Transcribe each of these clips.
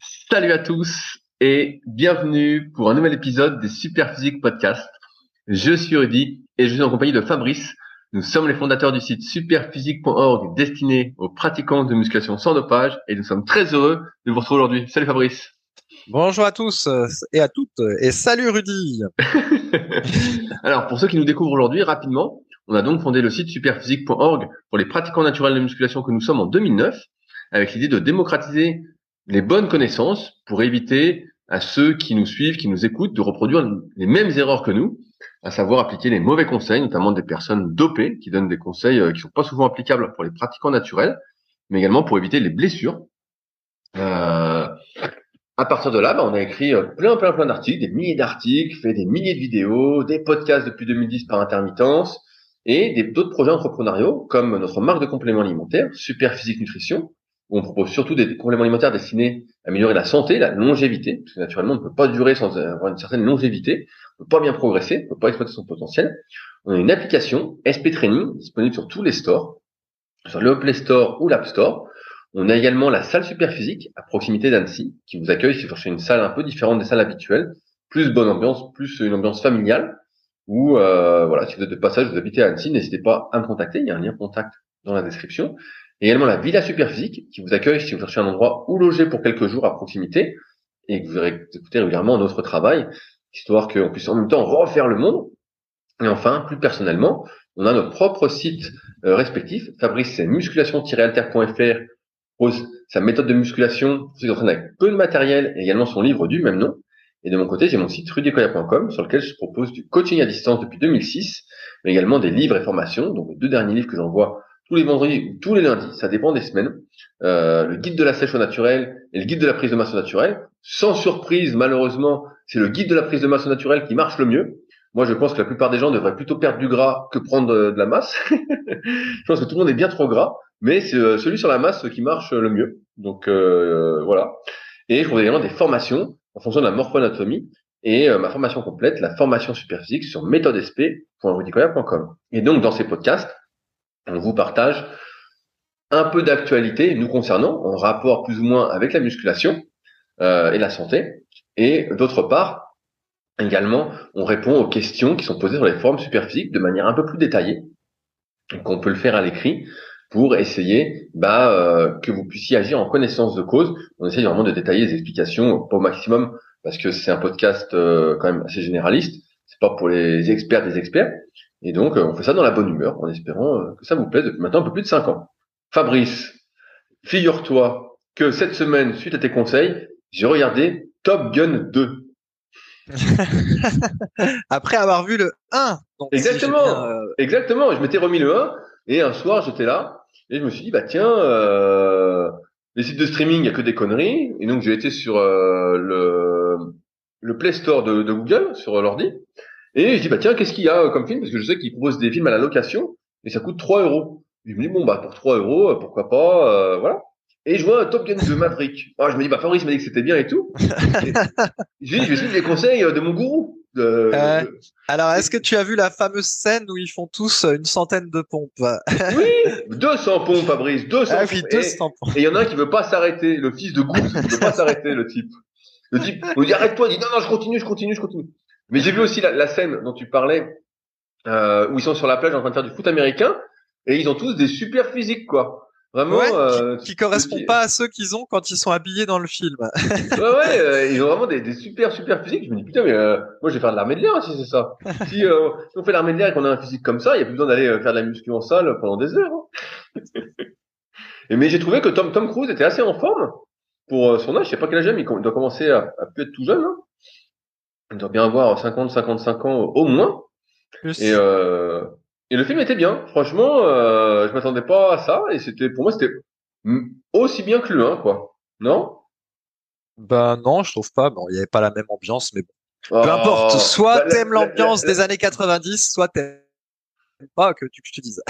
Salut à tous et bienvenue pour un nouvel épisode des Superphysique Podcast. Je suis Rudy et je suis en compagnie de Fabrice. Nous sommes les fondateurs du site superphysique.org destiné aux pratiquants de musculation sans dopage et nous sommes très heureux de vous retrouver aujourd'hui. Salut Fabrice. Bonjour à tous et à toutes et salut Rudy. Alors pour ceux qui nous découvrent aujourd'hui, rapidement, on a donc fondé le site superphysique.org pour les pratiquants naturels de musculation que nous sommes en 2009 avec l'idée de démocratiser les bonnes connaissances pour éviter à ceux qui nous suivent, qui nous écoutent, de reproduire les mêmes erreurs que nous, à savoir appliquer les mauvais conseils, notamment des personnes dopées qui donnent des conseils qui sont pas souvent applicables pour les pratiquants naturels, mais également pour éviter les blessures. À partir de là, on a écrit plein d'articles, des milliers d'articles, fait des milliers de vidéos, des podcasts depuis 2010 par intermittence, et d'autres projets entrepreneuriaux, comme notre marque de compléments alimentaires, Superphysique Nutrition, où on propose surtout des compléments alimentaires destinés à améliorer la santé, la longévité, parce que naturellement, on ne peut pas durer sans avoir une certaine longévité, on ne peut pas bien progresser, on ne peut pas exploiter son potentiel. On a une application, SP Training, disponible sur tous les stores, sur le Play Store ou l'App Store. On a également la salle Superphysique à proximité d'Annecy, qui vous accueille si vous cherchez une salle un peu différente des salles habituelles, plus bonne ambiance, plus une ambiance familiale, ou voilà, si vous êtes de passage, vous habitez à Annecy, n'hésitez pas à me contacter, il y a un lien contact dans la description. Et également la Villa Superphysique, qui vous accueille si vous cherchez un endroit où loger pour quelques jours à proximité, et que vous écoutez régulièrement notre travail, histoire qu'on puisse en même temps refaire le monde. Et enfin, plus personnellement, on a notre propre site respectif. Fabrice, c'est musculation-alter.fr, propose sa méthode de musculation pour ceux qui entraînent avec peu de matériel et également son livre du même nom. Et de mon côté, j'ai mon site rudycoya.com sur lequel je propose du coaching à distance depuis 2006, mais également des livres et formations, donc les 2 derniers livres que j'envoie tous les vendredis ou tous les lundis, ça dépend des semaines. Le guide de la sèche au naturel et le guide de la prise de masse au naturel. Sans surprise, malheureusement, c'est le guide de la prise de masse au naturel qui marche le mieux. Moi, je pense que la plupart des gens devraient plutôt perdre du gras que prendre de la masse. Je pense que tout le monde est bien trop gras, mais c'est celui sur la masse qui marche le mieux. Donc voilà. Et je propose également des formations en fonction de la morpho-anatomie et ma formation complète, la formation superphysique sur méthodesp.rudycoya.com. Et donc dans ces podcasts, on vous partage un peu d'actualité nous concernant, en rapport plus ou moins avec la musculation et la santé. Et d'autre part, également, on répond aux questions qui sont posées sur les forums Superphysique de manière un peu plus détaillée. Donc on peut le faire à l'écrit pour essayer que vous puissiez agir en connaissance de cause. On essaye vraiment de détailler les explications pas au maximum parce que c'est un podcast quand même assez généraliste. C'est pas pour les experts des experts. Et donc on fait ça dans la bonne humeur en espérant que ça vous plaise depuis maintenant un peu plus de 5 ans. Fabrice, figure-toi que cette semaine, suite à tes conseils, j'ai regardé Top Gun 2. Après avoir vu le 1, donc si j'ai bien Exactement. Je m'étais remis le 1 et un soir j'étais là et je me suis dit tiens, les sites de streaming il y a que des conneries et donc j'ai été sur le Play Store de Google sur l'ordi et je dis tiens qu'est-ce qu'il y a comme film parce que je sais qu'ils proposent des films à la location et ça coûte 3 euros. Je me dis pour 3 euros pourquoi pas voilà. Et je vois un Top Gun de Maverick. Alors, je me dis Fabrice m'a dit que c'était bien et tout. Et je vais suivre les conseils de mon gourou. euh, alors, est-ce que tu as vu la fameuse scène où ils font tous une centaine de pompes? Oui, 200 pompes, Fabrice, 200 Ah pompes. oui, 200 pompes. Et il y en a un qui veut pas s'arrêter, le fils de Goose, il veut pas s'arrêter, le type. Le type, on lui dit arrête-toi, il dit non, je continue. Mais j'ai vu aussi la scène dont tu parlais, où ils sont sur la plage en train de faire du foot américain, et ils ont tous des super physiques, quoi. Vraiment, Ouais, qui correspond pas à ceux qu'ils ont quand ils sont habillés dans le film. ils ont vraiment des super physiques. Je me dis putain, mais moi je vais faire de l'armée de l'air hein, si c'est ça. Si on fait l'armée de l'air et qu'on a un physique comme ça, il y a plus besoin d'aller faire de la muscu en salle pendant des heures. Hein. Mais j'ai trouvé que Tom Cruise était assez en forme pour son âge. Je sais pas quel âge il a, mais il doit commencer à plus être tout jeune. Hein. Il doit bien avoir 55 ans au moins. Et, Plus. euh, et le film était bien. Franchement, je m'attendais pas à ça. Et pour moi, c'était aussi bien que le 1, quoi. Non? Ben non, je trouve pas. Bon, il y avait pas la même ambiance, mais bon. Peu importe. Oh, Soit t'aimes l'ambiance des années 90, soit t'aimes pas que je te dise.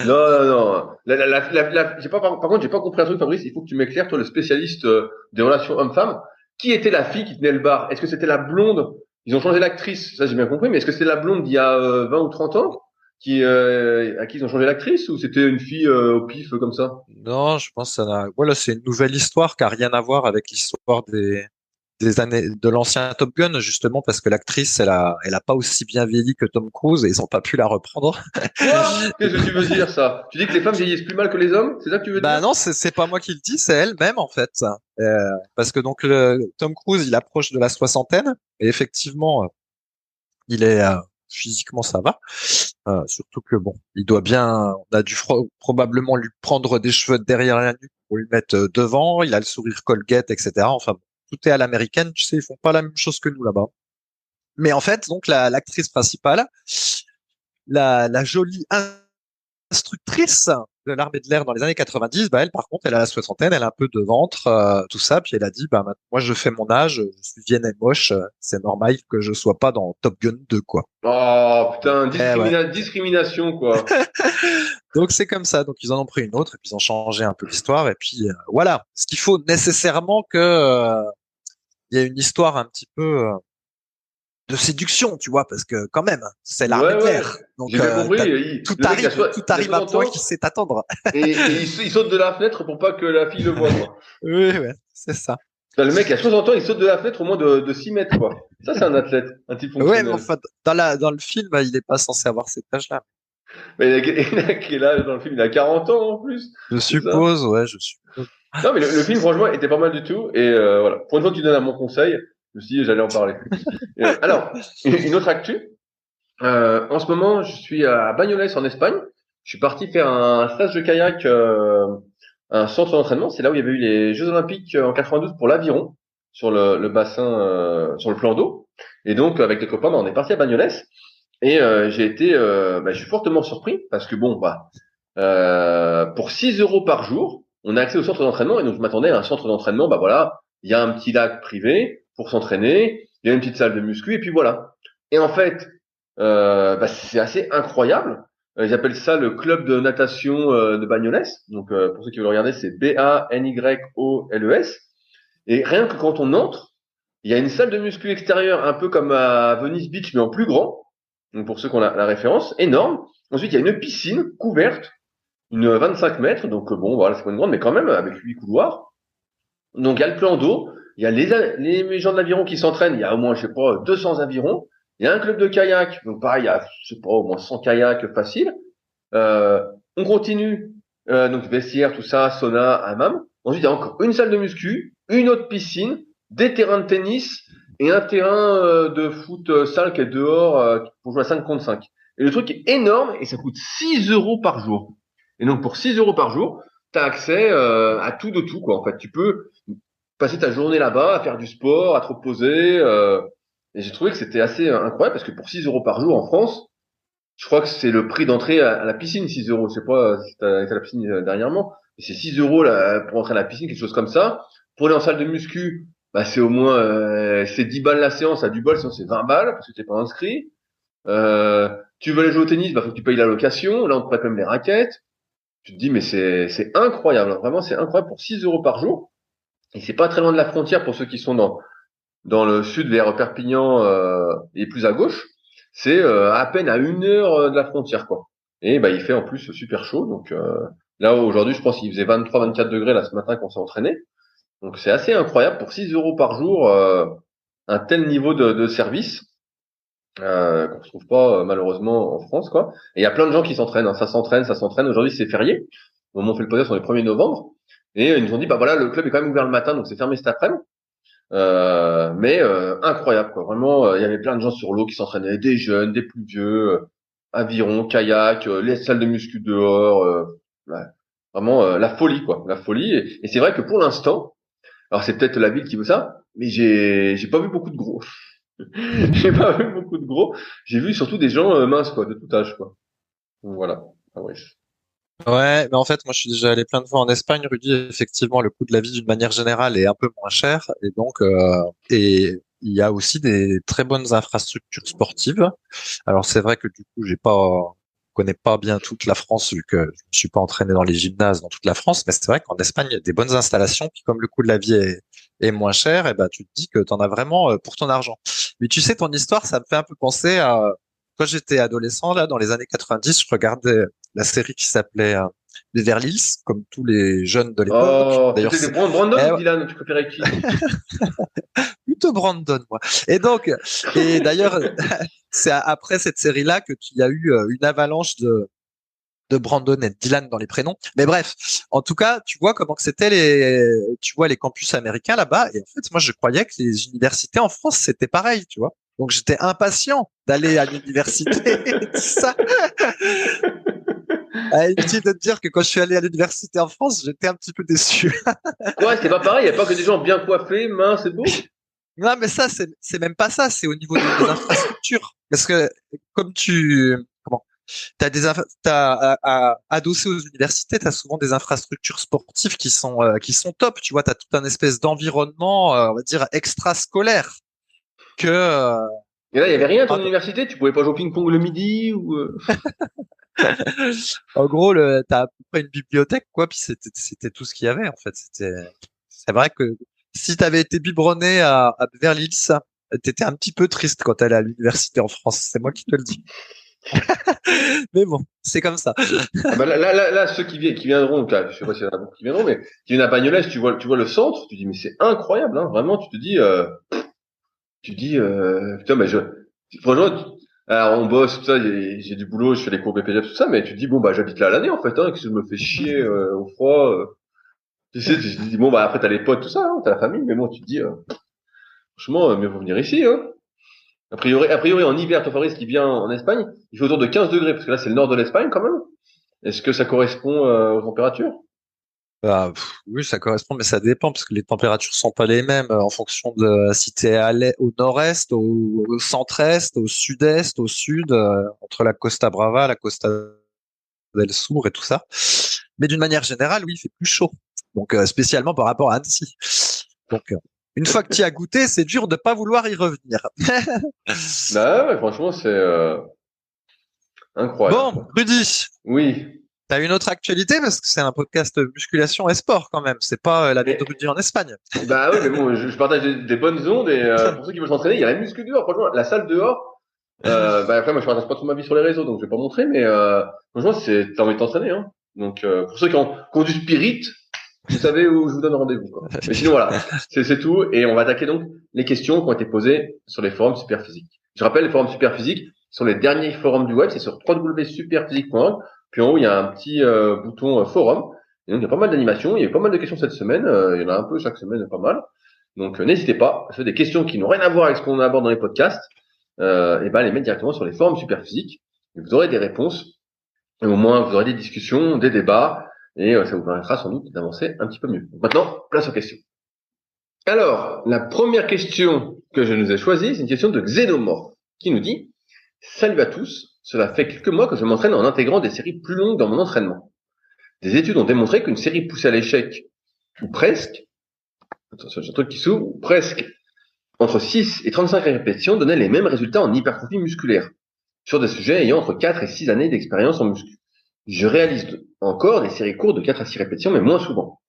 non. J'ai pas, par contre, j'ai pas compris un truc, Fabrice. Il faut que tu m'éclaires, toi, le spécialiste des relations hommes-femmes. Qui était la fille qui tenait le bar? Est-ce que c'était la blonde? Ils ont changé l'actrice, ça j'ai bien compris, mais est-ce que c'était la blonde d'il y a 20 ou 30 ans? à qui ils ont changé l'actrice ou c'était une fille au pif comme ça? Non, je pense que voilà, c'est une nouvelle histoire qui a rien à voir avec l'histoire des années de l'ancien Top Gun, justement parce que l'actrice, elle a pas aussi bien vieilli que Tom Cruise et ils ont pas pu la reprendre. Quoi? Qu'est-ce que tu veux dire ça? Tu dis que les femmes vieillissent plus mal que les hommes? C'est ça que tu veux Bah dire? non, c'est pas moi qui le dis, c'est elle-même en fait. Parce que donc Tom Cruise, il approche de la soixantaine et effectivement, il est physiquement ça va. Surtout que bon, il doit bien, on a dû probablement lui prendre des cheveux derrière la nuque pour lui mettre devant. Il a le sourire Colgate, etc. Enfin, bon, tout est à l'américaine. Tu sais, ils font pas la même chose que nous là-bas. Mais en fait, donc l'actrice principale, la jolie instructrice de l'armée de l'air dans les années 90, bah elle par contre, elle a la soixantaine, elle a un peu de ventre, tout ça, puis elle a dit, bah moi je fais mon âge, je suis vieille et moche, c'est normal que je sois pas dans Top Gun 2 quoi. Oh putain, Eh ouais. discrimination quoi. Donc c'est comme ça, donc ils en ont pris une autre et puis ils ont changé un peu l'histoire et puis voilà. Ce qu'il faut nécessairement que il y ait une histoire un petit peu de séduction, tu vois, parce que quand même, c'est l'armée Ouais, de ouais, l'air. Donc j'ai bien compris. Le mec, tout il a arrive à 60 point ans qui sait attendre. et il saute de la fenêtre pour pas que la fille le voie, quoi. Oui, ouais, c'est ça. Putain, le mec, à 60 ans, il saute de la fenêtre au moins de 6 mètres, quoi. Ça, c'est un athlète, un type Ouais, mais fonctionnel. enfin, dans le film, il est pas censé avoir cet âge-là. Mais il a quel âge dans le film? Il a 40 ans en plus, Je c'est ça? suppose, ouais, je suppose. Non, mais le film, franchement, était pas mal du tout. Et voilà. Pour une fois que tu donnes à mon conseil, je me suis dit, j'allais en parler. Alors, une autre actu. En ce moment, je suis à Bagnoles en Espagne. Je suis parti faire un stage de kayak, un centre d'entraînement. C'est là où il y avait eu les Jeux Olympiques en 92 pour l'aviron sur le bassin, sur le plan d'eau. Et donc, avec les copains, bah, on est parti à Bagnoles. Et je suis fortement surpris parce que bon, bah, pour 6 euros par jour, on a accès au centre d'entraînement. Et donc, je m'attendais à un centre d'entraînement. Bah voilà, il y a un petit lac privé pour s'entraîner. Il y a une petite salle de muscu et puis voilà. Et en fait, bah, c'est assez incroyable. Ils appellent ça le club de natation de Bagnoles. Donc, pour ceux qui veulent regarder, c'est Banyoles. Et rien que quand on entre, il y a une salle de muscu extérieure, un peu comme à Venice Beach, mais en plus grand. Donc, pour ceux qui ont la référence, énorme. Ensuite, il y a une piscine couverte, une 25 mètres. Donc, bon, voilà, c'est pas une grande, mais quand même, avec 8 couloirs. Donc, il y a le plan d'eau. Il y a les gens de l'aviron qui s'entraînent. Il y a au moins, je sais pas, 200 avirons. Il y a un club de kayak. Donc, pareil, il y a, je sais pas, au moins 100 kayaks faciles. On continue. Donc, vestiaire, tout ça, sauna, hammam. Ensuite, il y a encore une salle de muscu, une autre piscine, des terrains de tennis et un terrain de foot salle qui est dehors pour jouer à 5 contre 5. Et le truc est énorme et ça coûte 6 euros par jour. Et donc, pour 6 euros par jour, tu as accès à tout de tout, quoi. En fait, tu peux passer ta journée là-bas à faire du sport, à te reposer. Et j'ai trouvé que c'était assez incroyable parce que pour 6 euros par jour en France, je crois que c'est le prix d'entrée à la piscine, 6 euros. Je sais pas si t'as été à la piscine dernièrement. Mais c'est 6 euros là, pour entrer à la piscine, quelque chose comme ça. Pour aller en salle de muscu, bah, c'est au moins c'est 10 balles la séance. À du bol, sinon c'est 20 balles parce que t'es pas inscrit. Tu veux aller jouer au tennis, bah faut que tu payes la location. Là, on te prête même les raquettes. Tu te dis, mais c'est incroyable. Vraiment, c'est incroyable pour 6 euros par jour. Et c'est pas très loin de la frontière pour ceux qui sont dans le sud vers Perpignan et plus à gauche. C'est à peine à 1 heure de la frontière, quoi. Et bah il fait en plus super chaud. Donc là aujourd'hui, je pense qu'il faisait 23-24 degrés là ce matin quand on s'est entraîné. Donc c'est assez incroyable pour 6 euros par jour, un tel niveau de service qu'on ne trouve pas malheureusement en France, quoi. Et il y a plein de gens qui s'entraînent, hein. Ça s'entraîne, ça s'entraîne. Aujourd'hui c'est férié. Au moment où on fait le podcast, on est le 1er novembre. Et ils nous ont dit, bah voilà, le club est quand même ouvert le matin, donc c'est fermé cet après-midi. Mais incroyable, quoi. Vraiment, il y avait plein de gens sur l'eau qui s'entraînaient, des jeunes, des plus vieux, aviron, kayak, les salles de muscu dehors, ouais. Vraiment la folie, quoi, la folie. Et c'est vrai que pour l'instant, alors c'est peut-être la ville qui veut ça, mais j'ai pas vu beaucoup de gros. J'ai pas vu beaucoup de gros. J'ai vu surtout des gens minces, quoi, de tout âge, quoi. Donc, voilà. Ah ouais. Ouais, mais en fait, moi, je suis déjà allé plein de fois en Espagne, Rudy. Effectivement, le coût de la vie d'une manière générale est un peu moins cher, et donc, et il y a aussi des très bonnes infrastructures sportives. Alors, c'est vrai que du coup, connais pas bien toute la France vu que je ne suis pas entraîné dans les gymnases dans toute la France, mais c'est vrai qu'en Espagne, il y a des bonnes installations. Puis comme le coût de la vie est moins cher, et ben, tu te dis que tu en as vraiment pour ton argent. Mais tu sais, ton histoire, ça me fait un peu penser à quand j'étais adolescent, là, dans les années 90, je regardais la série qui s'appelait Beverly Hills, comme tous les jeunes de l'époque. Oh, D'ailleurs, c'était Brandon eh ou ouais, Dylan? Tu préférais qui? plutôt Brandon, moi. Et donc, et d'ailleurs, c'est après cette série-là que il y a eu une avalanche de Brandon et de Dylan dans les prénoms. Mais bref, en tout cas, tu vois comment que c'était tu vois les campus américains là-bas. Et en fait, moi, je croyais que les universités en France, c'était pareil, tu vois. Donc, j'étais impatient d'aller à l'université et tout ça. Inutile de te dire que quand je suis allé à l'université en France, j'étais un petit peu déçu. Quoi, c'est pas pareil, y a pas que des gens bien coiffés, minces et beaux? Non, mais ça, c'est même pas ça. C'est au niveau des infrastructures. Parce que comme comment, adossé aux universités, t'as souvent des infrastructures sportives qui sont top. Tu vois, t'as tout un espèce d'environnement, on va dire extrascolaire que Et là, il y avait rien à ton ah, université? Tu pouvais pas jouer au ping-pong le midi ou? en gros, t'as à peu près une bibliothèque, quoi. Puis c'était tout ce qu'il y avait en fait. C'est vrai que si t'avais été biberonné à Beverly Hills, t'étais un petit peu triste quand t'allais à l'université en France. C'est moi qui te le dis. Mais bon, c'est comme ça. Ah bah là, ceux qui viendront, donc là, je sais pas s'il y en a beaucoup qui viendront, mais qui viennent à Bagnolet, tu vois le centre, tu dis, mais c'est incroyable, hein, vraiment, tu dis, putain, mais franchement, alors on bosse, tout ça, j'ai du boulot, je fais les cours BPGEPS, tout ça, mais tu te dis, bon, bah, j'habite là l'année, en fait, hein, que je me fais chier, au froid, tu sais, tu te dis, bon, bah, après, t'as les potes, tout ça, hein, t'as la famille, mais bon, tu te dis, franchement, mieux vaut venir ici, hein. A priori, en hiver, toi, Fabrice, qui vient en Espagne, il fait autour de 15 degrés, parce que là, c'est le nord de l'Espagne, quand même. Est-ce que ça correspond, aux températures? Oui, ça correspond, mais ça dépend parce que les températures sont pas les mêmes en fonction de si t'es au nord-est, au centre-est, au sud-est, au sud, entre la Costa Brava, la Costa del Sur et tout ça. Mais d'une manière générale, oui, il fait plus chaud. Donc, spécialement par rapport à Annecy. Donc, une fois que tu y as goûté, c'est dur de pas vouloir y revenir. Bah ouais, franchement, c'est incroyable, Bon, quoi. Rudy, Oui. t'as une autre actualité parce que c'est un podcast musculation et sport quand même. C'est pas la vie de Mais, Rudy en Espagne. bah oui, mais bon, je partage des bonnes ondes et pour ceux qui veulent s'entraîner, il y a la muscu dehors. Franchement, la salle dehors. Bah après, moi, je partage pas trop ma vie sur les réseaux, donc je vais pas montrer, mais franchement, t'as envie de t'entraîner, hein. Donc pour ceux qui ont du spirit, vous savez où je vous donne rendez-vous, quoi. Mais sinon voilà, c'est tout et on va attaquer donc les questions qui ont été posées sur les forums Superphysique. Je rappelle, les forums Superphysique sont les derniers forums du web, c'est sur www.superphysique.org. Puis en haut, il y a un petit bouton forum. Et donc il y a pas mal d'animations, il y a eu pas mal de questions cette semaine, il y en a un peu chaque semaine, pas mal. Donc n'hésitez pas, c'est des questions qui n'ont rien à voir avec ce qu'on aborde dans les podcasts, et ben les mettre directement sur les forums Superphysique. Et vous aurez des réponses, et au moins vous aurez des discussions, des débats, et ça vous permettra sans doute d'avancer un petit peu mieux. Donc maintenant, place aux questions. Alors, la première question que je nous ai choisie, c'est une question de Xénomorph, qui nous dit: Salut à tous, cela fait quelques mois que je m'entraîne en intégrant des séries plus longues dans mon entraînement. Des études ont démontré qu'une série poussée à l'échec, ou presque, attention, j'ai un truc qui s'ouvre, ou presque, entre 6 et 35 répétitions donnait les mêmes résultats en hypertrophie musculaire, sur des sujets ayant entre 4 et 6 années d'expérience en muscu. Je réalise encore des séries courtes de 4 à 6 répétitions, mais moins souvent.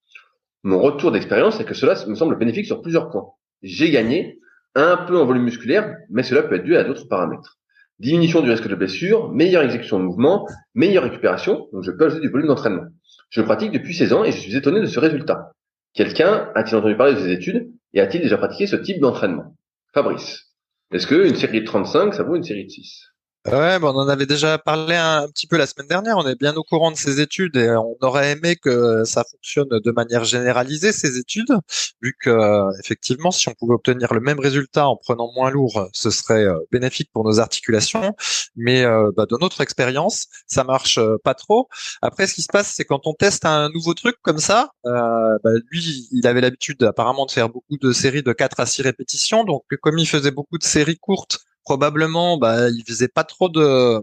Mon retour d'expérience est que cela me semble bénéfique sur plusieurs points. J'ai gagné un peu en volume musculaire, mais cela peut être dû à d'autres paramètres. Diminution du risque de blessure, meilleure exécution de mouvement, meilleure récupération, donc je peux ajouter du volume d'entraînement. Je pratique depuis 16 ans et je suis étonné de ce résultat. Quelqu'un a-t-il entendu parler de ces études et a-t-il déjà pratiqué ce type d'entraînement? Fabrice, est-ce qu'une série de 35, ça vaut une série de 6? Ouais, bon, on en avait déjà parlé un petit peu la semaine dernière. On est bien au courant de ces études et on aurait aimé que ça fonctionne de manière généralisée, ces études, vu que effectivement, si on pouvait obtenir le même résultat en prenant moins lourd, ce serait bénéfique pour nos articulations. Mais de notre expérience, ça marche pas trop. Après, ce qui se passe, c'est quand on teste un nouveau truc comme ça, lui, il avait l'habitude apparemment de faire beaucoup de séries de 4 à 6 répétitions. Donc, comme il faisait beaucoup de séries courtes, probablement, il faisait pas trop de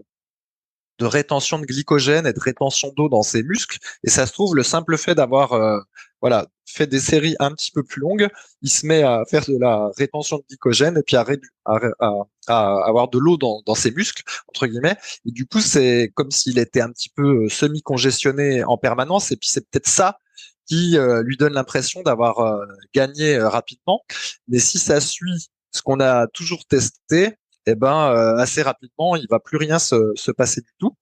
rétention de glycogène et de rétention d'eau dans ses muscles. Et ça se trouve, le simple fait d'avoir, fait des séries un petit peu plus longues, il se met à faire de la rétention de glycogène et puis à avoir de l'eau dans ses muscles, entre guillemets. Et du coup, c'est comme s'il était un petit peu semi-congestionné en permanence. Et puis, c'est peut-être ça qui lui donne l'impression d'avoir gagné rapidement. Mais si ça suit ce qu'on a toujours testé, assez rapidement, il va plus rien se passer du tout.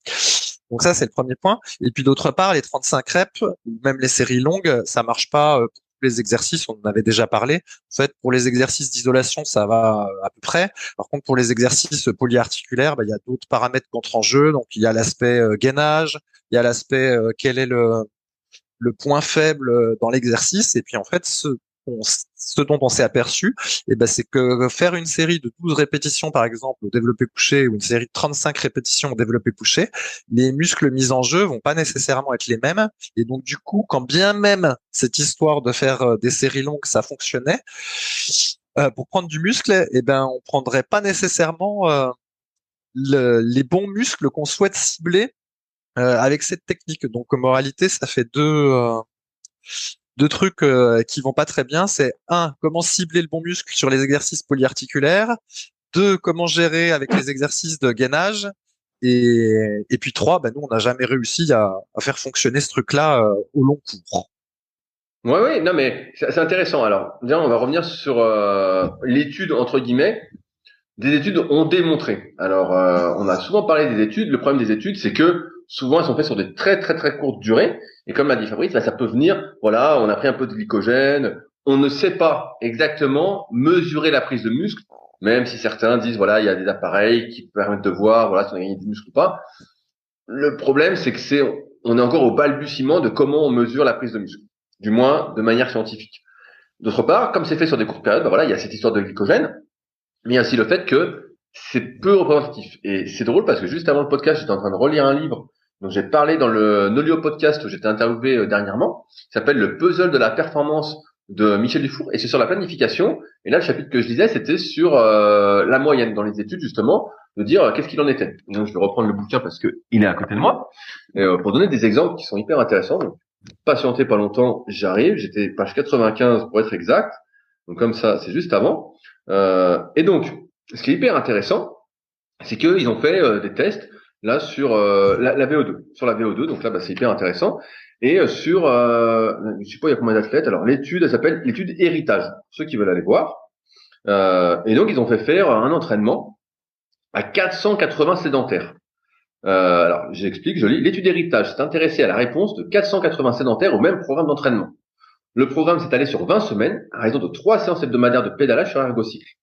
Donc ça, c'est le premier point. Et puis d'autre part, les 35 reps, ou même les séries longues, ça marche pas pour tous les exercices, on en avait déjà parlé. En fait, pour les exercices d'isolation, ça va à peu près. Par contre, pour les exercices polyarticulaires, il y a d'autres paramètres qui entrent en jeu. Donc il y a l'aspect gainage, il y a l'aspect quel est le point faible dans l'exercice. Et puis en fait, ce dont on s'est aperçu, c'est que faire une série de 12 répétitions, par exemple, au développé couché, ou une série de 35 répétitions au développé couché, les muscles mis en jeu vont pas nécessairement être les mêmes. Et donc, du coup, quand bien même cette histoire de faire des séries longues, ça fonctionnait, pour prendre du muscle, on prendrait pas nécessairement les bons muscles qu'on souhaite cibler avec cette technique. Donc, en moralité, ça fait deux trucs qui vont pas très bien. C'est un, comment cibler le bon muscle sur les exercices polyarticulaires. Deux, comment gérer avec les exercices de gainage. Et puis trois, nous, on n'a jamais réussi à faire fonctionner ce truc-là au long cours. Ouais, oui, non, mais c'est intéressant. Alors, déjà, on va revenir sur l'étude, entre guillemets. Des études ont démontré. Alors, on a souvent parlé des études. Le problème des études, c'est que souvent, elles sont faites sur des très, très, très courtes durées. Et comme l'a dit Fabrice, ça peut venir, voilà, on a pris un peu de glycogène. On ne sait pas exactement mesurer la prise de muscle, même si certains disent, voilà, il y a des appareils qui permettent de voir, voilà, si on a gagné du muscle ou pas. Le problème, c'est que on est encore au balbutiement de comment on mesure la prise de muscle. Du moins, de manière scientifique. D'autre part, comme c'est fait sur des courtes périodes, voilà, il y a cette histoire de glycogène. Mais il y a aussi le fait que c'est peu représentatif. Et c'est drôle parce que juste avant le podcast, j'étais en train de relire un livre dont j'ai parlé dans le Nolio podcast où j'étais interviewé dernièrement. Il s'appelle Le puzzle de la performance de Michel Dufour et c'est sur la planification. Et là, le chapitre que je lisais, c'était sur la moyenne dans les études justement, de dire qu'est-ce qu'il en était. Et donc, je vais reprendre le bouquin parce que il est à côté de moi et, pour donner des exemples qui sont hyper intéressants. Donc, patientez pas longtemps, j'arrive. J'étais page 95 pour être exact. Donc comme ça, c'est juste avant. Et donc, ce qui est hyper intéressant, c'est qu'ils ont fait des tests là sur la VO2, sur la VO2. Donc là, c'est hyper intéressant. Et sur, je sais pas, il y a combien d'athlètes. Alors l'étude, elle s'appelle l'étude héritage. Pour ceux qui veulent aller voir. Et donc ils ont fait faire un entraînement à 480 sédentaires. Alors j'explique, je lis. L'étude héritage s'est intéressée à la réponse de 480 sédentaires au même programme d'entraînement. Le programme s'est allé sur 20 semaines à raison de 3 séances hebdomadaires de pédalage sur ergocycle.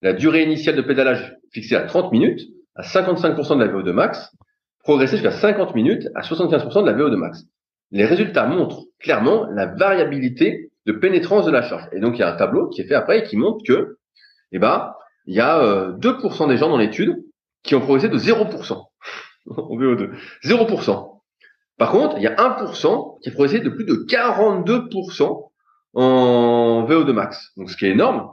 La durée initiale de pédalage fixée à 30 minutes, à 55% de la VO2 max, progressait jusqu'à 50 minutes à 75% de la VO2 max. Les résultats montrent clairement la variabilité de pénétrance de la charge. Et donc, il y a un tableau qui est fait après et qui montre que, il y a 2% des gens dans l'étude qui ont progressé de 0% en VO2. 0%. Par contre, il y a 1% qui a progressé de plus de 42% en VO2 max. Donc, ce qui est énorme.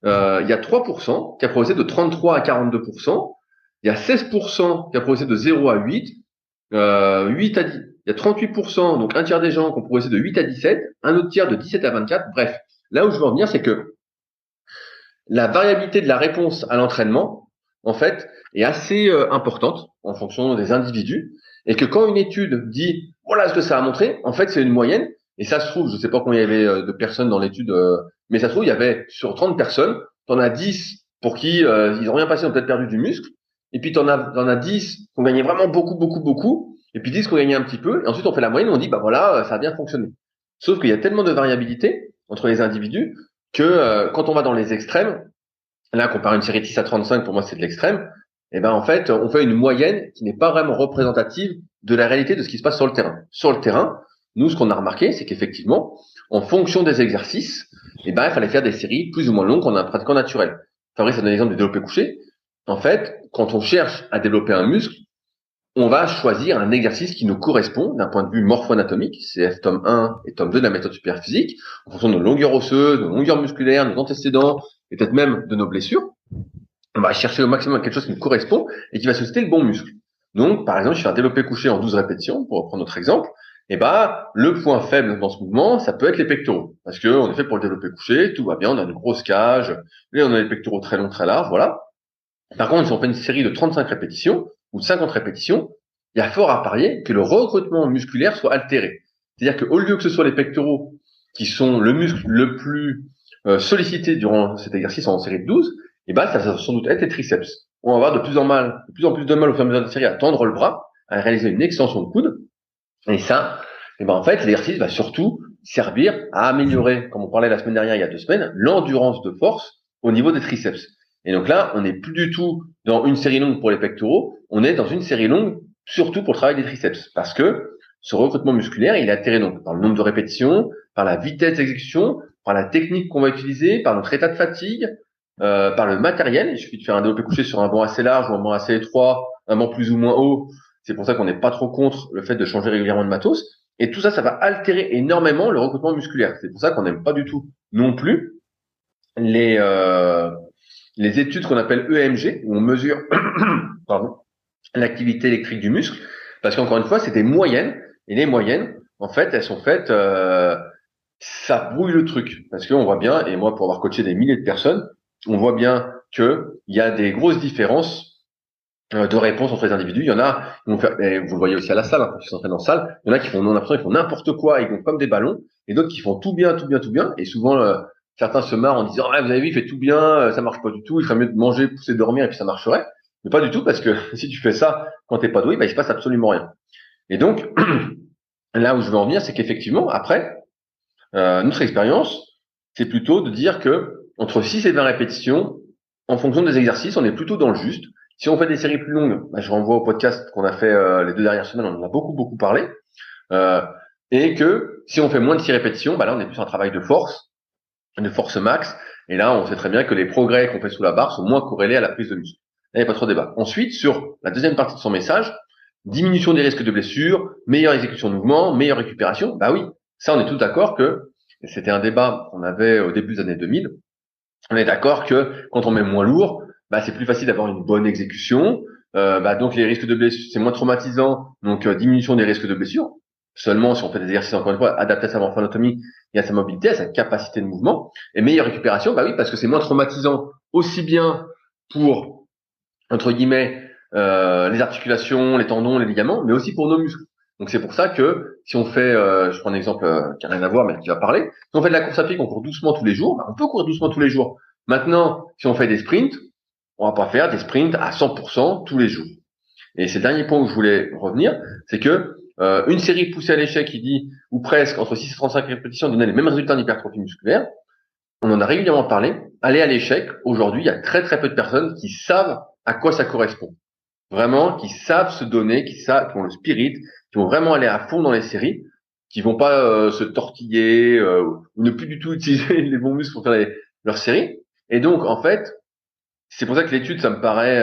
Il y a 3% qui a progressé de 33 à 42%. Il y a 16% qui a progressé de 0 à 8. 8 à 10. Il y a 38%, donc un tiers des gens qui ont progressé de 8 à 17. Un autre tiers de 17 à 24. Bref, là où je veux en venir, c'est que la variabilité de la réponse à l'entraînement, en fait, est assez importante en fonction des individus. Et que quand une étude dit voilà ce que ça a montré, en fait c'est une moyenne. Et ça se trouve, je ne sais pas combien il y avait de personnes dans l'étude, mais ça se trouve il y avait sur 30 personnes, t'en as 10 pour qui ils n'ont rien passé, ils ont peut-être perdu du muscle. Et puis t'en as 10 qui ont gagné vraiment beaucoup, beaucoup, beaucoup. Et puis 10 qui ont gagné un petit peu. Et ensuite on fait la moyenne, on dit bah voilà ça a bien fonctionné. Sauf qu'il y a tellement de variabilité entre les individus que quand on va dans les extrêmes, là comparer une série de 6 à 35 pour moi c'est de l'extrême. Et en fait, on fait une moyenne qui n'est pas vraiment représentative de la réalité de ce qui se passe sur le terrain. Sur le terrain, nous, ce qu'on a remarqué, c'est qu'effectivement, en fonction des exercices, il fallait faire des séries plus ou moins longues qu'en un pratiquant naturel. Fabrice a donné l'exemple du développé couché. En fait, quand on cherche à développer un muscle, on va choisir un exercice qui nous correspond d'un point de vue morpho-anatomique, CF tome 1 et tome 2 de la méthode Superphysique, en fonction de nos longueurs osseuses, de nos longueurs musculaires, de nos antécédents, et peut-être même de nos blessures. On va chercher au maximum quelque chose qui nous correspond et qui va susciter le bon muscle. Donc, par exemple, je fais un développé couché en 12 répétitions, pour reprendre notre exemple. Le point faible dans ce mouvement, ça peut être les pectoraux. Parce que on est fait pour le développé couché, tout va bien, on a une grosse cage, et on a les pectoraux très longs, très larges, voilà. Par contre, si on fait une série de 35 répétitions, ou de 50 répétitions, il y a fort à parier que le recrutement musculaire soit altéré. C'est-à-dire qu'au lieu que ce soit les pectoraux qui sont le muscle le plus sollicité durant cet exercice en série de 12, ça va sans doute être les triceps. on va avoir de plus en plus de mal au fur et à mesure de la série à tendre le bras, à réaliser une extension de coude. Et ça, et ben en fait, l'exercice va surtout servir à améliorer, comme on parlait la semaine dernière, il y a 2 semaines, l'endurance de force au niveau des triceps. Et donc là, on n'est plus du tout dans une série longue pour les pectoraux, on est dans une série longue surtout pour le travail des triceps. Parce que ce recrutement musculaire, il est altéré donc par le nombre de répétitions, par la vitesse d'exécution, par la technique qu'on va utiliser, par notre état de fatigue, par le matériel. Il suffit de faire un développé couché sur un banc assez large ou un banc assez étroit, un banc plus ou moins haut. C'est pour ça qu'on n'est pas trop contre le fait de changer régulièrement de matos. Et tout ça, ça va altérer énormément le recrutement musculaire. C'est pour ça qu'on n'aime pas du tout non plus les études qu'on appelle EMG, où on mesure pardon, l'activité électrique du muscle. Parce qu'encore une fois, c'est des moyennes. Et les moyennes, en fait, elles sont faites, ça brouille le truc. Parce qu'on voit bien, et moi pour avoir coaché des milliers de personnes, on voit bien qu'il y a des grosses différences de réponse entre les individus. Il y en a, et vous le voyez aussi à la salle, qui s'entraînent en salle, il y en a qui font, on a l'impression qu'ils font n'importe quoi, ils vont comme des ballons, et d'autres qui font tout bien, tout bien, tout bien, et souvent, certains se marrent en disant, ah, vous avez vu, il fait tout bien, ça marche pas du tout, il ferait mieux de manger, pousser, dormir, et puis ça marcherait. Mais pas du tout, parce que si tu fais ça quand t'es pas doué, bah, il se passe absolument rien. Et donc, là où je veux en venir, c'est qu'effectivement, après, notre expérience, c'est plutôt de dire que entre 6 et 20 répétitions, en fonction des exercices, on est plutôt dans le juste. Si on fait des séries plus longues, bah, je renvoie au podcast qu'on a fait les 2 dernières semaines, on en a beaucoup parlé. Et que si on fait moins de 6 répétitions, bah là on est plus un travail de force max. Et là, on sait très bien que les progrès qu'on fait sous la barre sont moins corrélés à la prise de muscle. Là, il n'y a pas trop de débat. Ensuite, sur la deuxième partie de son message, diminution des risques de blessures, meilleure exécution de mouvement, meilleure récupération. Bah oui, ça on est tous d'accord que c'était un débat qu'on avait au début des années 2000. On est d'accord que quand on met moins lourd, bah c'est plus facile d'avoir une bonne exécution. Bah donc les risques de blessures, c'est moins traumatisant, donc diminution des risques de blessures. Seulement si on fait des exercices encore une fois adaptés à sa morphoanatomie et à sa mobilité, à sa capacité de mouvement, et meilleure récupération, bah oui parce que c'est moins traumatisant aussi bien pour entre guillemets les articulations, les tendons, les ligaments, mais aussi pour nos muscles. Donc c'est pour ça que si on fait, je prends un exemple qui n'a rien à voir mais qui va parler, si on fait de la course à pied, qu'on court doucement tous les jours, bah, on peut courir doucement tous les jours. Maintenant, si on fait des sprints, on va pas faire des sprints à 100% tous les jours. Et c'est le dernier point où je voulais revenir, c'est que une série poussée à l'échec qui dit, ou presque, entre 6 et 35 répétitions, donnait les mêmes résultats en hypertrophie musculaire, on en a régulièrement parlé. Aller à l'échec, aujourd'hui, il y a très peu de personnes qui savent à quoi ça correspond. Vraiment, qui savent se donner, qui ont le spirit, qui vont vraiment aller à fond dans les séries, qui vont pas se tortiller ou ne plus du tout utiliser les bons muscles pour faire leurs séries. Et donc, en fait, c'est pour ça que l'étude, ça me paraît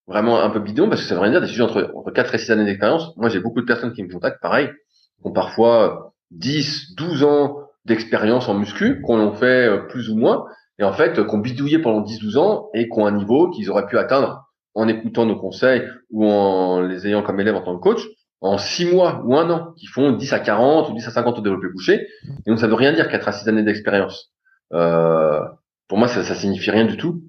vraiment un peu bidon, parce que ça veut rien dire, des études entre 4 et 6 années d'expérience. Moi, j'ai beaucoup de personnes qui me contactent, pareil, qui ont parfois 10, 12 ans d'expérience en muscu, qu'on en fait plus ou moins, et en fait, qu'on bidouillé pendant 10, 12 ans, et qui ont un niveau qu'ils auraient pu atteindre en écoutant nos conseils ou en les ayant comme élèves en tant que coach, en 6 mois ou 1 an, qui font 10 à 40 ou 10 à 50 au développé couché. Et donc, ça veut rien dire 4 à 6 années d'expérience. Pour moi, ça signifie rien du tout.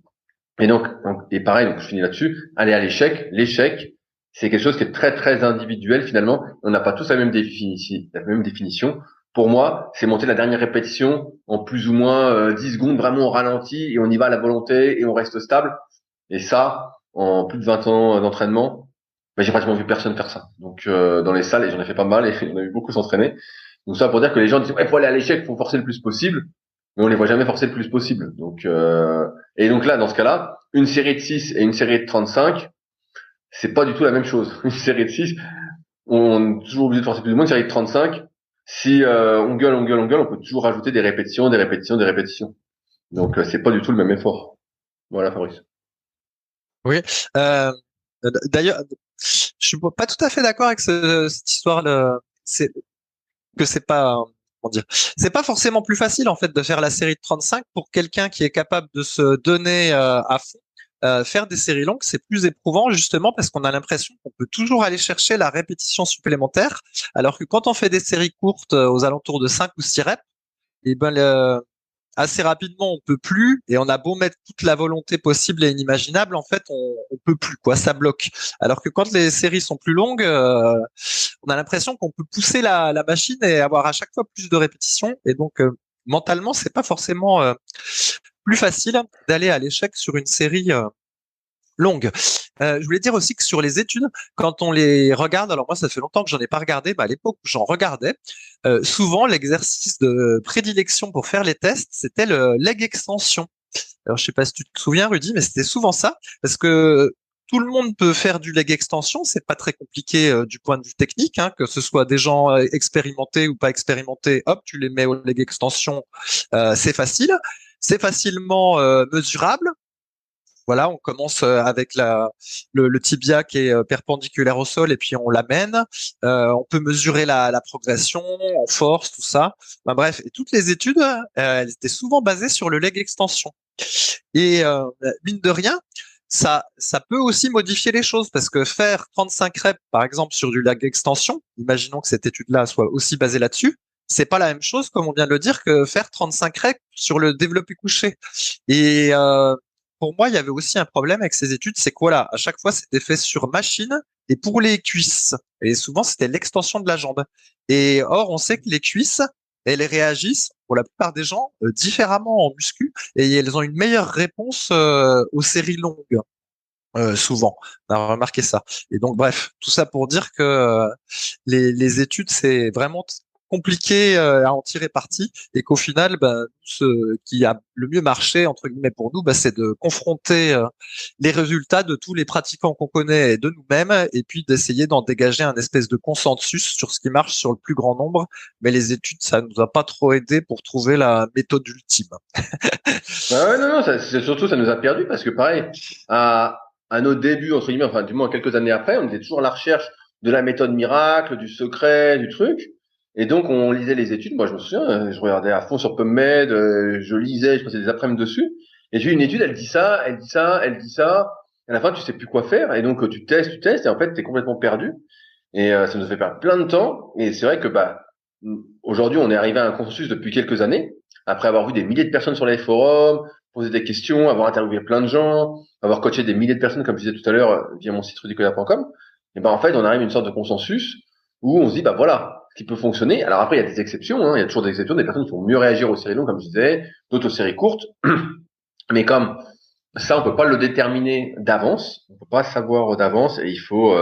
Et donc, et pareil, donc je finis là-dessus, aller à l'échec. L'échec, c'est quelque chose qui est très individuel finalement. On n'a pas tous la même définition. Pour moi, c'est monter la dernière répétition en plus ou moins 10 secondes, vraiment au ralenti, et on y va à la volonté et on reste stable. Et ça, en plus de 20 ans d'entraînement, j'ai pratiquement vu personne faire ça. Donc dans les salles, et j'en ai fait pas mal, et on a eu beaucoup s'entraîner. Donc ça pour dire que les gens disent ouais, faut aller à l'échec, faut forcer le plus possible, mais on les voit jamais forcer le plus possible. Donc et donc là, dans ce cas-là, une série de 6 et une série de 35, c'est pas du tout la même chose. Une série de 6, on est toujours obligé de forcer plus ou moins. Une série de 35, si on gueule, on peut toujours rajouter des répétitions. Donc c'est pas du tout le même effort. Voilà, Fabrice. Oui. D'ailleurs, je suis pas tout à fait d'accord avec cette histoire. C'est que c'est pas, comment dire, c'est pas forcément plus facile en fait de faire la série de 35 pour quelqu'un qui est capable de se donner à fond. Faire des séries longues, c'est plus éprouvant justement parce qu'on a l'impression qu'on peut toujours aller chercher la répétition supplémentaire, alors que quand on fait des séries courtes aux alentours de 5 ou 6 reps, et ben assez rapidement on peut plus, et on a beau mettre toute la volonté possible et inimaginable, en fait on peut plus, quoi, ça bloque. Alors que quand les séries sont plus longues, on a l'impression qu'on peut pousser la machine et avoir à chaque fois plus de répétitions, et donc mentalement c'est pas forcément plus facile d'aller à l'échec sur une série longues. Je voulais dire aussi que sur les études, quand on les regarde, alors moi ça fait longtemps que j'en ai pas regardé, mais à l'époque où j'en regardais, souvent l'exercice de prédilection pour faire les tests, c'était le leg extension. Alors je sais pas si tu te souviens, Rudy, mais c'était souvent ça, parce que tout le monde peut faire du leg extension, c'est pas très compliqué du point de vue technique, hein, que ce soit des gens expérimentés ou pas expérimentés, hop, tu les mets au leg extension, c'est facile, c'est facilement mesurable. Voilà, on commence avec le tibia qui est perpendiculaire au sol et puis on l'amène. On peut mesurer la progression en force, tout ça. Ben, bref, et toutes les études, elles étaient souvent basées sur le leg extension. Et mine de rien, ça peut aussi modifier les choses parce que faire 35 reps, par exemple, sur du leg extension, imaginons que cette étude-là soit aussi basée là-dessus, c'est pas la même chose, comme on vient de le dire, que faire 35 reps sur le développé couché. Et pour moi, il y avait aussi un problème avec ces études, c'est que voilà, à chaque fois, c'était fait sur machine et pour les cuisses. Et souvent, c'était l'extension de la jambe. Et or, on sait que les cuisses, elles réagissent, pour la plupart des gens, différemment en muscu, et elles ont une meilleure réponse aux séries longues. Souvent, on a remarqué ça. Et donc, bref, tout ça pour dire que les études, c'est vraiment compliqué à en tirer parti et qu'au final, ben, ce qui a le mieux marché, entre guillemets, pour nous, ben, c'est de confronter les résultats de tous les pratiquants qu'on connaît et de nous-mêmes et puis d'essayer d'en dégager un espèce de consensus sur ce qui marche sur le plus grand nombre. Mais les études, ça nous a pas trop aidé pour trouver la méthode ultime. Ah ouais, non, non, c'est surtout, ça nous a perdu parce que pareil, à nos débuts, entre guillemets, enfin, du moins quelques années après, on était toujours à la recherche de la méthode miracle, du secret, du truc. Et donc, on lisait les études. Moi, je me souviens, je regardais à fond sur PubMed, je lisais, je passais des après-midi dessus. Et j'ai eu une étude, elle dit ça, elle dit ça, elle dit ça. À la fin, tu sais plus quoi faire. Et donc, tu testes, et en fait, t'es complètement perdu. Et ça nous a fait perdre plein de temps. Et c'est vrai que, bah, aujourd'hui, on est arrivé à un consensus depuis quelques années, après avoir vu des milliers de personnes sur les forums, poser des questions, avoir interviewé plein de gens, avoir coaché des milliers de personnes, comme je disais tout à l'heure, via mon site rudicoya.com. Et ben en fait, on arrive à une sorte de consensus où on se dit, bah voilà, ce qui peut fonctionner. Alors après, il y a des exceptions, hein, il y a toujours des exceptions, des personnes qui vont mieux réagir aux séries longues, comme je disais, d'autres aux séries courtes. Mais comme ça, on peut pas le déterminer d'avance, on peut pas savoir d'avance, et il faut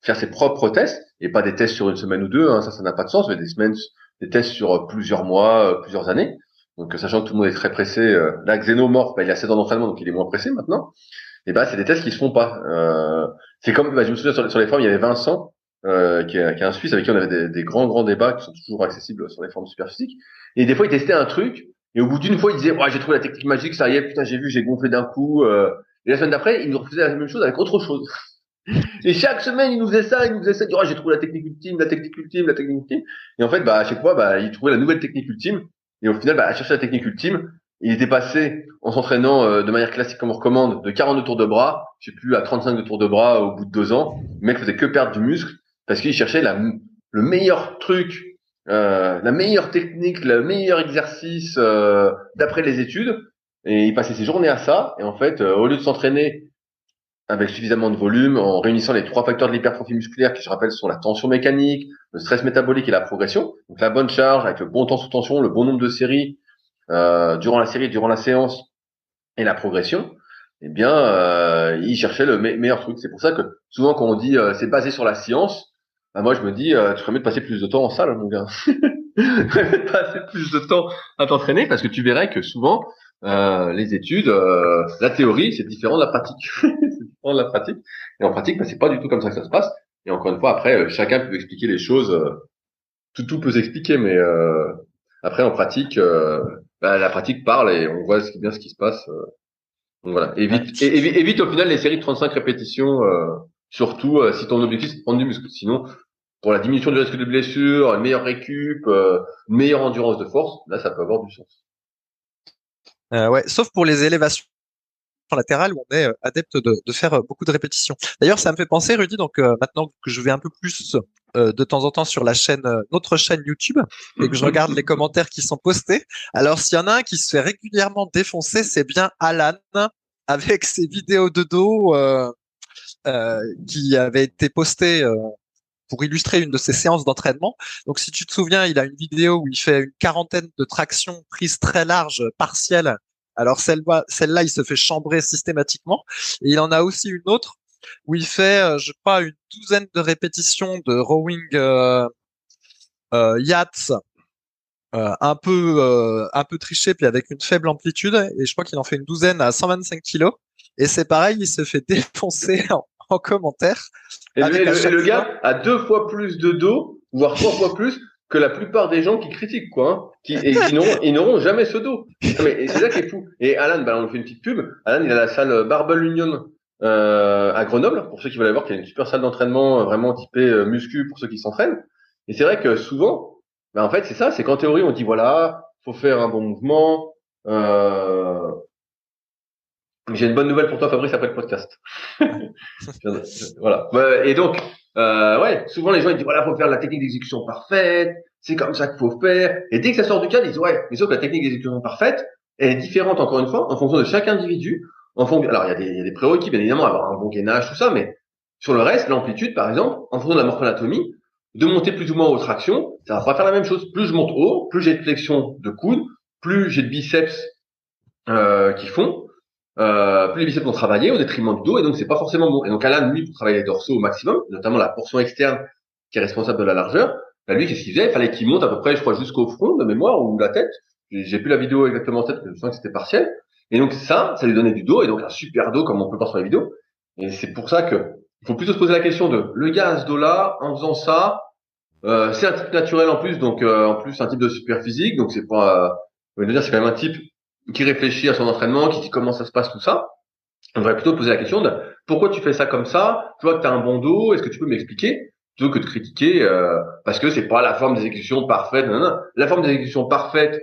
faire ses propres tests, et pas des tests sur une semaine ou deux, hein, ça n'a pas de sens, mais des tests sur plusieurs mois, plusieurs années. Donc, sachant que tout le monde est très pressé, là, Xenomorph, bah, il a 7 ans d'entraînement, donc il est moins pressé maintenant. Et bah, c'est des tests qui se font pas. C'est comme, bah, je me souviens sur les forums, il y avait Vincent, qui est un Suisse avec qui on avait des grands débats qui sont toujours accessibles sur les forums Superphysique. Et des fois, il testait un truc, et au bout d'une fois, il disait, ouais, j'ai trouvé la technique magique, ça y est, putain, j'ai gonflé d'un coup. Et la semaine d'après, il nous refaisait la même chose avec autre chose. Et chaque semaine, il nous faisait ça, il dit, oh, j'ai trouvé la technique ultime, la technique ultime, la technique ultime. Et en fait, bah, à chaque fois, bah, il trouvait la nouvelle technique ultime. Et au final, bah, à chercher la technique ultime, il était passé, en s'entraînant de manière classique comme on recommande, de 42 tours de bras, je sais plus, à 35 de tours de bras au bout de 2 ans. Le mec faisait que perdre du muscle parce qu'il cherchait le meilleur truc, la meilleure technique, le meilleur exercice d'après les études. Et il passait ses journées à ça. Et en fait, au lieu de s'entraîner avec suffisamment de volume, en réunissant les 3 facteurs de l'hypertrophie musculaire, qui je rappelle sont la tension mécanique, le stress métabolique et la progression. Donc la bonne charge, avec le bon temps sous tension, le bon nombre de séries durant la série, durant la séance et la progression. Eh bien, il cherchait le meilleur truc. C'est pour ça que souvent quand on dit c'est basé sur la science, bah, moi je me dis tu ferais mieux de passer plus de temps en salle, mon gars. Tu ferais mieux de passer plus de temps à t'entraîner parce que tu verrais que souvent les études, la théorie, c'est différent de la pratique. De la pratique. Et en pratique, bah, c'est pas du tout comme ça que ça se passe. Et encore une fois, après, chacun peut expliquer les choses. Tout peut s'expliquer, mais après, en pratique, bah, la pratique parle et on voit bien ce qui se passe. Donc voilà. Évite au final les séries de 35 répétitions, surtout si ton objectif c'est de prendre du muscle. Sinon, pour la diminution du risque de blessure, une meilleure récup, une meilleure endurance de force, là, ça peut avoir du sens. Ouais, sauf pour les élévations latérales où on est adepte de faire beaucoup de répétitions. D'ailleurs, ça me fait penser, Rudy, donc maintenant que je vais un peu plus de temps en temps sur la chaîne, notre chaîne YouTube, et que je regarde les commentaires qui sont postés. Alors, s'il y en a un qui se fait régulièrement défoncer, c'est bien Alan avec ses vidéos de dos qui avaient été postées pour illustrer une de ses séances d'entraînement. Donc, si tu te souviens, il a une vidéo où il fait une quarantaine de tractions prises très larges, partielles, Alors celle-là, il se fait chambrer systématiquement. Et il en a aussi une autre où il fait, je crois, une douzaine de répétitions de rowing yachts, un peu triché, puis avec une faible amplitude. Et je crois qu'il en fait une douzaine à 125 kilos. Et c'est pareil, il se fait défoncer en commentaire. Et Avec à chaque le fois. gars a 2 fois plus de dos, voire 3 fois plus que la plupart des gens qui critiquent, quoi. Hein, ils n'auront jamais ce dos. Non, mais c'est ça qui est fou. Et Alan, bah, on lui fait une petite pub. Alan, il a la salle Barbell Union à Grenoble, pour ceux qui veulent aller voir, qui est une super salle d'entraînement vraiment typée muscu pour ceux qui s'entraînent. Et c'est vrai que souvent, bah, en fait, c'est ça, c'est qu'en théorie, on dit voilà, faut faire un bon mouvement. J'ai une bonne nouvelle pour toi, Fabrice, après le podcast. Voilà. Et donc, ouais, souvent les gens ils disent voilà, faut faire la technique d'exécution parfaite, c'est comme ça qu'il faut faire. Et dès que ça sort du cadre, ils disent ouais, mais sauf que la technique d'exécution parfaite elle est différente encore une fois en fonction de chaque individu. Alors il y a des prérequis bien évidemment, avoir un bon gainage, tout ça, mais sur le reste, l'amplitude par exemple, en fonction de la morphoanatomie, de monter plus ou moins aux tractions, ça va pas faire la même chose. Plus je monte haut, plus j'ai de flexion de coude, plus j'ai de biceps qui font. Plus les biceps vont travailler au détriment du dos et donc c'est pas forcément bon. Et donc Alan, lui, pour travailler les dorsaux au maximum, notamment la portion externe qui est responsable de la largeur, bah lui, qu'est-ce qu'il faisait? Il fallait qu'il monte à peu près, je crois, jusqu'au front de mémoire ou la tête. J'ai plus la vidéo exactement en tête, mais je sens que c'était partiel. Et donc ça lui donnait du dos et donc un super dos comme on peut voir sur la vidéo. Et c'est pour ça que il faut plutôt se poser la question de le gars à ce dos-là, en faisant ça, c'est un type naturel en plus, donc en plus un type de super physique, donc c'est pas, on va dire c'est quand même un type qui réfléchit à son entraînement, qui dit comment ça se passe tout ça. On devrait plutôt poser la question de pourquoi tu fais ça comme ça? Tu vois que tu as un bon dos, est-ce que tu peux m'expliquer? Plutôt que de critiquer parce que c'est pas la forme d'exécution parfaite. Non, non. La forme d'exécution parfaite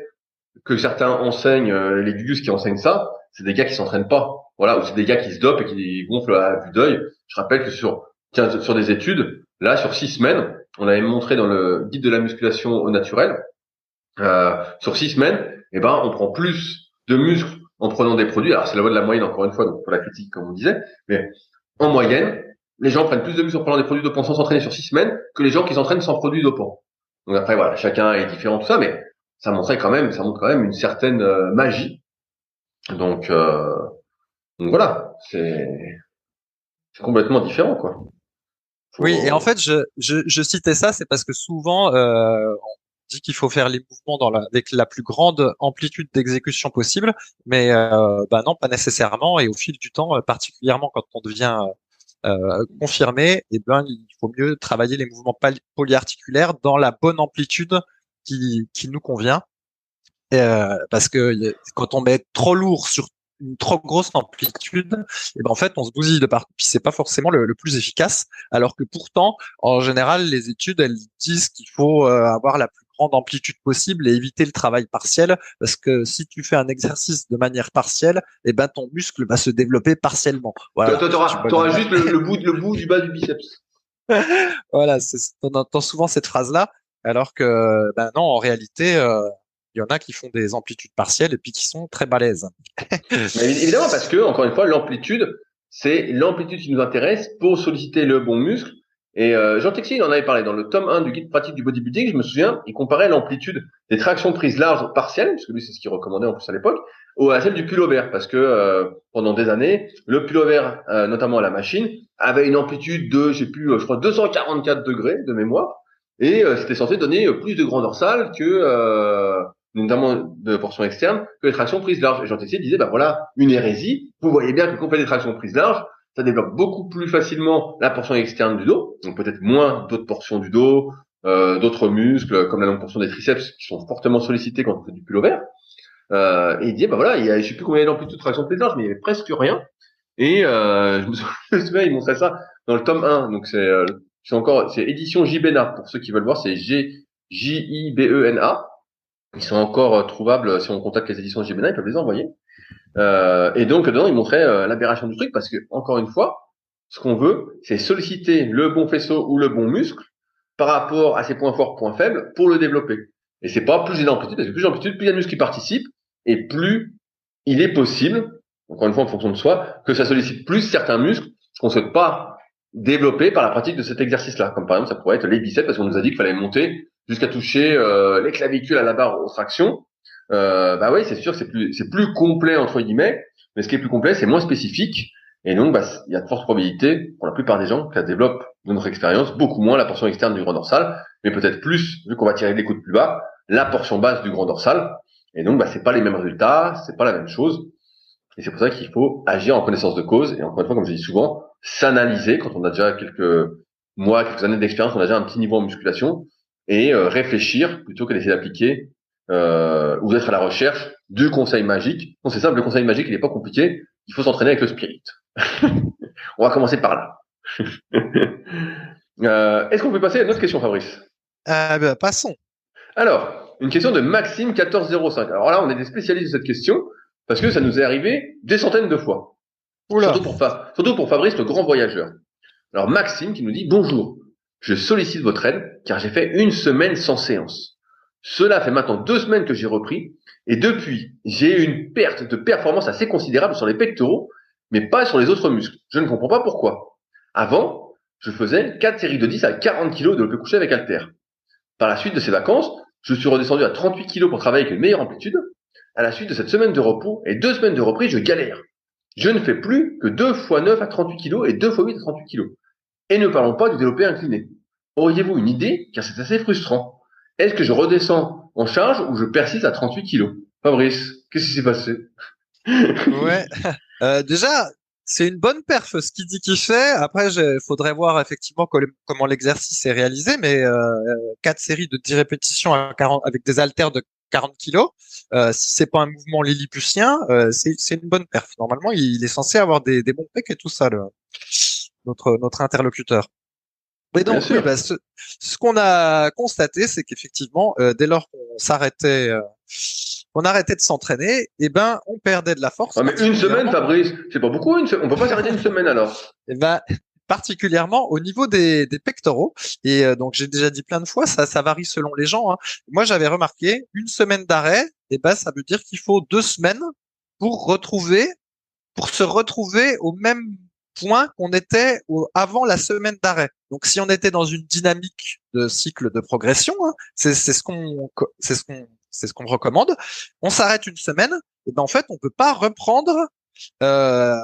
que certains enseignent, les gugus qui enseignent ça, c'est des gars qui s'entraînent pas. Voilà, ou c'est des gars qui se dopent et qui gonflent à vue d'œil. Je rappelle que sur des études, là, sur 6 semaines, on avait montré dans le guide de la musculation au naturel, sur 6 semaines, eh ben, on prend plus de muscles en prenant des produits. Alors, c'est la loi de la moyenne, encore une fois, donc pour la critique, comme on disait. Mais, en moyenne, les gens prennent plus de muscles en prenant des produits dopants sans s'entraîner sur 6 semaines que les gens qui s'entraînent sans produits dopants. Donc après, voilà, chacun est différent, tout ça, mais ça montre quand même une certaine magie. Donc, voilà, c'est complètement différent, quoi. Oui, et en Faut... fait, je citais ça, c'est parce que souvent, on dit qu'il faut faire les mouvements avec la plus grande amplitude d'exécution possible, mais bah non, pas nécessairement. Et au fil du temps, particulièrement quand on devient confirmé, eh ben, il faut mieux travailler les mouvements polyarticulaires dans la bonne amplitude qui nous convient. Parce que quand on met trop lourd sur une trop grosse amplitude, et ben en fait on se bousille de partout, puis c'est pas forcément le plus efficace. Alors que pourtant, en général, les études elles disent qu'il faut avoir la plus grande amplitude possible et éviter le travail partiel, parce que si tu fais un exercice de manière partielle, et ben ton muscle va se développer partiellement. Voilà. Toi, t'auras juste le bout du bas du biceps. Voilà, on entend souvent cette phrase-là, alors que ben non, en réalité. Il y en a qui font des amplitudes partielles et puis qui sont très balèzes. Mais évidemment, parce que, encore une fois, l'amplitude, c'est l'amplitude qui nous intéresse pour solliciter le bon muscle. Et Jean Texier, il en avait parlé dans le tome 1 du guide pratique du bodybuilding, je me souviens, il comparait l'amplitude des tractions prises larges partielles, parce que lui c'est ce qu'il recommandait en plus à l'époque, à celle du pullover, parce que pendant des années, le pullover, notamment à la machine, avait une amplitude de, je sais plus, je crois 244 degrés de mémoire, et c'était censé donner plus de grandeur sale que notamment de portion externe, que les tractions prises larges. Et Jean Texier disait, bah voilà, une hérésie. Vous voyez bien que quand on fait des tractions prises larges, ça développe beaucoup plus facilement la portion externe du dos, donc peut-être moins d'autres portions du dos, d'autres muscles, comme la longue portion des triceps, qui sont fortement sollicités quand on fait du pullover. Et il disait, bah voilà, je sais plus combien il y a d'amplitude de traction prises larges, mais il y avait presque rien. Et je me souviens, il montrait ça dans le tome 1, donc c'est édition JBENA, pour ceux qui veulent voir, c'est JIBENA. Ils sont encore trouvables si on contacte les éditions JBENA, ils peuvent les envoyer. Et donc dedans, ils montraient l'aberration du truc parce que encore une fois, ce qu'on veut, c'est solliciter le bon faisceau ou le bon muscle par rapport à ses points forts, points faibles, pour le développer. Et c'est pas plus j'ai d'amplitude, parce que plus j'ai d'amplitude, plus il y a de muscles qui participent, et plus il est possible, encore une fois en fonction de soi, que ça sollicite plus certains muscles qu'on ne souhaite pas développer par la pratique de cet exercice-là. Comme par exemple, ça pourrait être les biceps, parce qu'on nous a dit qu'il fallait monter jusqu'à toucher les clavicules à la barre aux tractions. bah oui, c'est sûr que c'est plus complet entre guillemets, mais ce qui est plus complet, c'est moins spécifique. Et donc, bah, il y a de fortes probabilités, pour la plupart des gens, que ça développe de notre expérience beaucoup moins la portion externe du grand dorsal, mais peut-être plus, vu qu'on va tirer des coudes plus bas, la portion basse du grand dorsal. Et donc, bah, c'est pas les mêmes résultats, c'est pas la même chose. Et c'est pour ça qu'il faut agir en connaissance de cause. Et encore une fois, comme je dis souvent, s'analyser quand on a déjà quelques mois, quelques années d'expérience, on a déjà un petit niveau en musculation, et réfléchir plutôt que d'essayer d'appliquer ou d'être à la recherche du conseil magique. Non, c'est simple, le conseil magique, il n'est pas compliqué. Il faut s'entraîner avec le spirit. On va commencer par là. Est-ce qu'on peut passer à une autre question, Fabrice? Passons. Alors, une question de Maxime 1405. Alors là, on est des spécialistes de cette question parce que ça nous est arrivé des centaines de fois. Oula. Surtout pour Fabrice, le grand voyageur. Alors Maxime qui nous dit: bonjour, je sollicite votre aide car j'ai fait une semaine sans séance. Cela fait maintenant 2 semaines que j'ai repris et depuis, j'ai eu une perte de performance assez considérable sur les pectoraux, mais pas sur les autres muscles. Je ne comprends pas pourquoi. Avant, je faisais 4 séries de 10 à 40 kg de développé couché avec halter. Par la suite de ces vacances, je suis redescendu à 38 kg pour travailler avec une meilleure amplitude. À la suite de cette semaine de repos et 2 semaines de reprise, je galère. Je ne fais plus que 2 x 9 à 38 kg et 2 x 8 à 38 kg. Et ne parlons pas du développé incliné. Auriez-vous une idée, car c'est assez frustrant? Est-ce que je redescends en charge ou je persiste à 38 kg? Fabrice, qu'est-ce qui s'est passé? Ouais. Déjà, c'est une bonne perf ce qu'il dit qu'il fait. Après, faudrait voir effectivement comment l'exercice est réalisé, mais 4 séries de 10 répétitions à 40, avec des haltères de 40 kilos, si c'est pas un mouvement lilliputien, c'est une bonne perf. Normalement, il est censé avoir des bons pecs et tout ça, notre interlocuteur. Et Bien donc oui, sûr. bah, ce qu'on a constaté, c'est qu'effectivement, dès lors qu'on arrêtait de s'entraîner, eh ben, on perdait de la force, Ah, mais une semaine, particulièrement, Fabrice, c'est pas beaucoup, on peut pas s'arrêter une semaine alors. eh ben, particulièrement au niveau des pectoraux. Et donc j'ai déjà dit plein de fois, ça varie selon les gens, hein. Moi, j'avais remarqué une semaine d'arrêt, eh ben, ça veut dire qu'il faut 2 semaines pour pour se retrouver au même point qu'on était avant la semaine d'arrêt. Donc, si on était dans une dynamique de cycle de progression, hein, c'est ce qu'on recommande. On s'arrête une semaine, et ben en fait, on peut pas reprendre euh,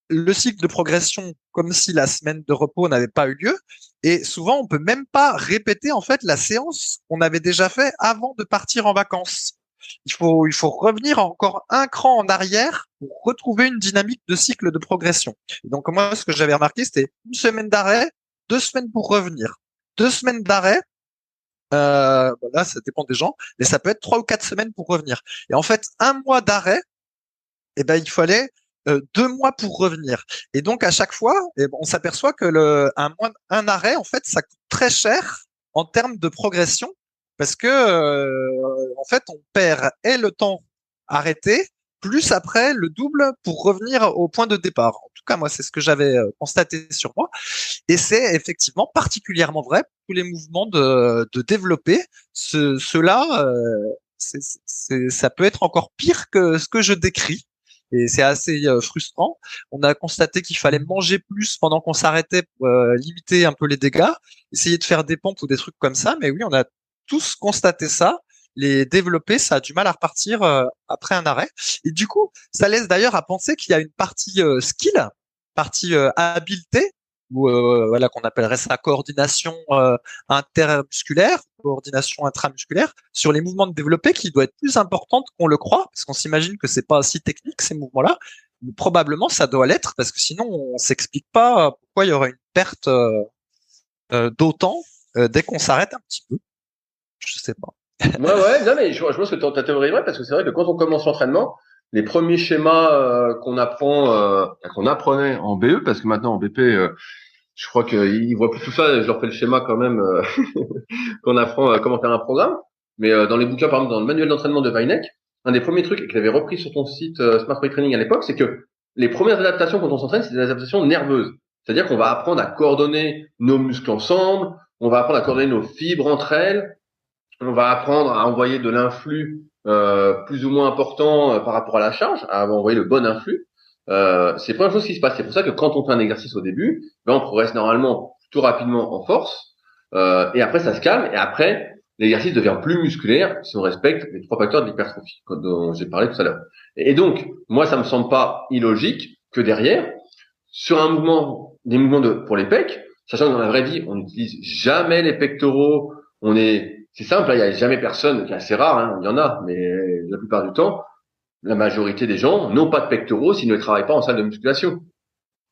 le cycle de progression comme si la semaine de repos n'avait pas eu lieu. Et souvent, on peut même pas répéter en fait la séance qu'on avait déjà fait avant de partir en vacances. Il faut revenir encore un cran en arrière pour retrouver une dynamique de cycle de progression. Et donc, moi, ce que j'avais remarqué, c'était une semaine d'arrêt, 2 semaines pour revenir. 2 semaines d'arrêt, là, ça dépend des gens, mais ça peut être 3 ou 4 semaines pour revenir. Et en fait, un mois d'arrêt, eh ben, il fallait 2 mois pour revenir. Et donc, à chaque fois, eh ben, on s'aperçoit que un arrêt, en fait, ça coûte très cher en termes de progression parce que, en fait, on perd et le temps arrêté, plus après le double pour revenir au point de départ. En tout cas, moi, c'est ce que j'avais constaté sur moi. Et c'est effectivement particulièrement vrai pour tous les mouvements de développer. Cela, ça peut être encore pire que ce que je décris. Et c'est assez frustrant. On a constaté qu'il fallait manger plus pendant qu'on s'arrêtait pour limiter un peu les dégâts, essayer de faire des pompes ou des trucs comme ça. Mais oui, on a tous constaté ça. Les développés, ça a du mal à repartir après un arrêt. Et du coup, ça laisse d'ailleurs à penser qu'il y a une partie skill, partie habileté, ou voilà qu'on appellerait ça coordination intermusculaire, coordination intramusculaire, sur les mouvements de développé qui doit être plus importante qu'on le croit, parce qu'on s'imagine que c'est pas si technique ces mouvements-là, mais probablement ça doit l'être, parce que sinon on s'explique pas pourquoi il y aurait une perte d'autant dès qu'on s'arrête un petit peu. Je sais pas. Ouais, non, mais je pense que ta théorie est vraie parce que c'est vrai que quand on commence l'entraînement, les premiers schémas qu'on apprenait en BE, parce que maintenant en BP, je crois qu'ils voient plus tout ça. Je leur fais le schéma quand même qu'on apprend comment faire un programme. Mais dans les bouquins, par exemple, dans le manuel d'entraînement de Weineck, un des premiers trucs qu'il avait repris sur ton site Smart Weight Training à l'époque, c'est que les premières adaptations quand on s'entraîne, c'est des adaptations nerveuses. C'est-à-dire qu'on va apprendre à coordonner nos muscles ensemble, on va apprendre à coordonner nos fibres entre elles, on va apprendre à envoyer de l'influx plus ou moins important par rapport à la charge, à envoyer le bon influx. C'est la première chose qui se passe. C'est pour ça que quand on fait un exercice au début, ben on progresse normalement plutôt rapidement en force. Et après, ça se calme. Et après, l'exercice devient plus musculaire si on respecte les 3 facteurs de l'hypertrophie dont j'ai parlé tout à l'heure. Et donc, moi, ça me semble pas illogique que derrière, sur des mouvements pour les pecs, sachant que dans la vraie vie, on n'utilise jamais les pectoraux, c'est simple, il y a jamais personne, c'est assez rare, hein, il y en a, mais la plupart du temps, la majorité des gens n'ont pas de pectoraux s'ils ne travaillent pas en salle de musculation.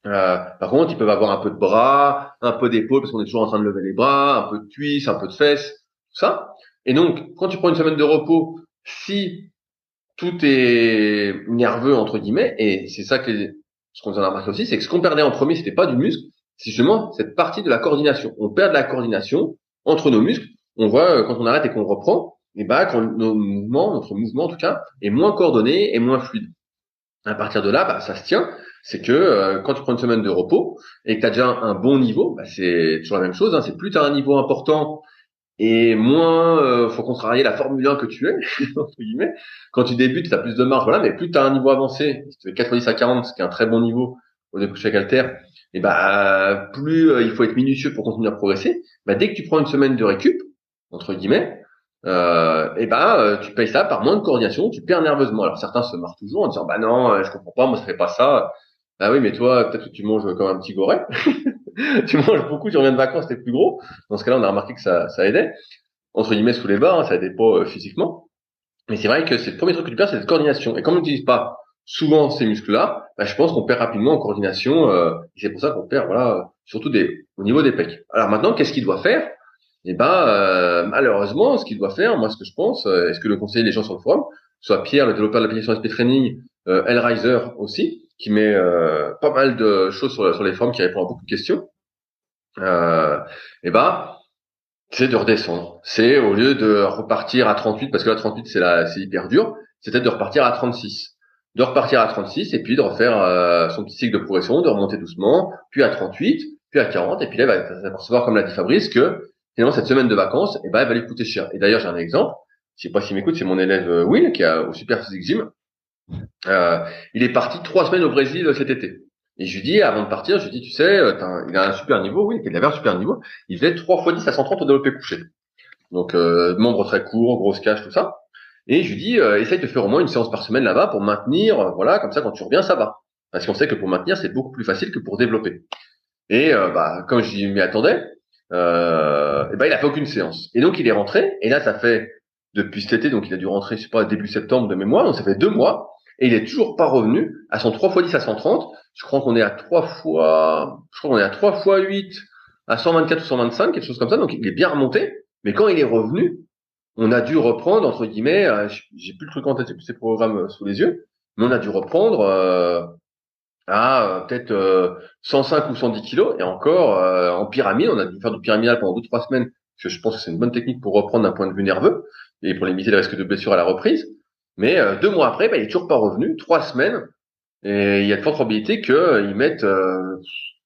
Par contre, ils peuvent avoir un peu de bras, un peu d'épaules parce qu'on est toujours en train de lever les bras, un peu de cuisses, un peu de fesses, tout ça. Et donc, quand tu prends une semaine de repos, si tout est nerveux entre guillemets, et c'est ça ce qu'on a remarqué aussi, c'est que ce qu'on perdait en premier, c'était pas du muscle, c'est justement cette partie de la coordination. On perd de la coordination entre nos muscles. On voit quand on arrête et qu'on reprend, et quand notre mouvement en tout cas, est moins coordonné et moins fluide. À partir de là, ça se tient. C'est que quand tu prends une semaine de repos et que tu as déjà un bon niveau, c'est toujours la même chose. Hein, c'est plus tu as un niveau important et moins faut contrarier la Formule 1 que tu es, entre guillemets. Quand tu débutes, tu as plus de marge, voilà, mais plus tu as un niveau avancé, si tu fais 90 à 40, ce qui est un très bon niveau au découché avec halter, et plus il faut être minutieux pour continuer à progresser. Dès que tu prends une semaine de récup, entre guillemets, tu payes ça par moins de coordination, tu perds nerveusement. Alors certains se marrent toujours en disant non, je comprends pas, moi ça fait pas ça. Bah oui, mais toi peut-être que tu manges comme un petit goret. Tu manges beaucoup, tu reviens de vacances, t'es plus gros. Dans ce cas-là, on a remarqué que ça aidait. Entre guillemets sous les barres, ça aidait pas physiquement. Mais c'est vrai que c'est le premier truc que tu perds, c'est cette coordination. Et comme on n'utilise pas souvent ces muscles-là, je pense qu'on perd rapidement en coordination. Et c'est pour ça qu'on perd, voilà, surtout au niveau des pecs. Alors maintenant, qu'est-ce qu'il doit faire? Malheureusement, ce qu'il doit faire, moi, ce que je pense, est ce que le conseiller les gens sur le forum, soit Pierre, le développeur de l'application SP Training, Elriser aussi, qui met pas mal de choses sur les forums, qui répond à beaucoup de questions. C'est de redescendre. C'est au lieu de repartir à 38, parce que là 38 c'est hyper dur, c'est peut-être de repartir à 36. De repartir à 36 et puis de refaire son petit cycle de progression, de remonter doucement, puis à 38, puis à 40, et puis là il va s'apercevoir, comme l'a dit Fabrice, que finalement cette semaine de vacances, elle va lui coûter cher. Et d'ailleurs j'ai un exemple, je sais pas s'il m'écoute, c'est mon élève Will qui est au Super Physique Gym. Il est parti 3 semaines au Brésil cet été. Et je lui dis, avant de partir, tu sais, il a un super niveau, oui, il avait un super niveau. Il faisait 3 x 10 à 130 au développé couché. Donc, membres très courts, grosse cage, tout ça. Et je lui dis, essaye de faire au moins une séance par semaine là-bas pour maintenir, voilà, comme ça, quand tu reviens, ça va. Parce qu'on sait que pour maintenir, c'est beaucoup plus facile que pour développer. Et, comme je m'y attendais, il a fait aucune séance. Et donc, il est rentré. Et là, ça fait, depuis cet été, donc il a dû rentrer, je sais pas, début septembre de mémoire. Donc, ça fait 2 mois. Et il est toujours pas revenu à son 3 x 10 à 130. Je crois qu'on est à 3 x 8 à 124 ou 125, quelque chose comme ça. Donc, il est bien remonté. Mais quand il est revenu, on a dû reprendre, entre guillemets, j'ai plus le truc en tête, j'ai plus ces programmes sous les yeux, mais on a dû reprendre à peut-être 105 ou 110 kilos. Et encore, en pyramide, on a dû faire du pyramidal pendant 2-3 semaines, parce que je pense que c'est une bonne technique pour reprendre d'un point de vue nerveux et pour limiter le risque de blessure à la reprise. Mais 2 mois après, il est toujours pas revenu, 3 semaines, et il y a de fortes probabilités qu'ils mettent...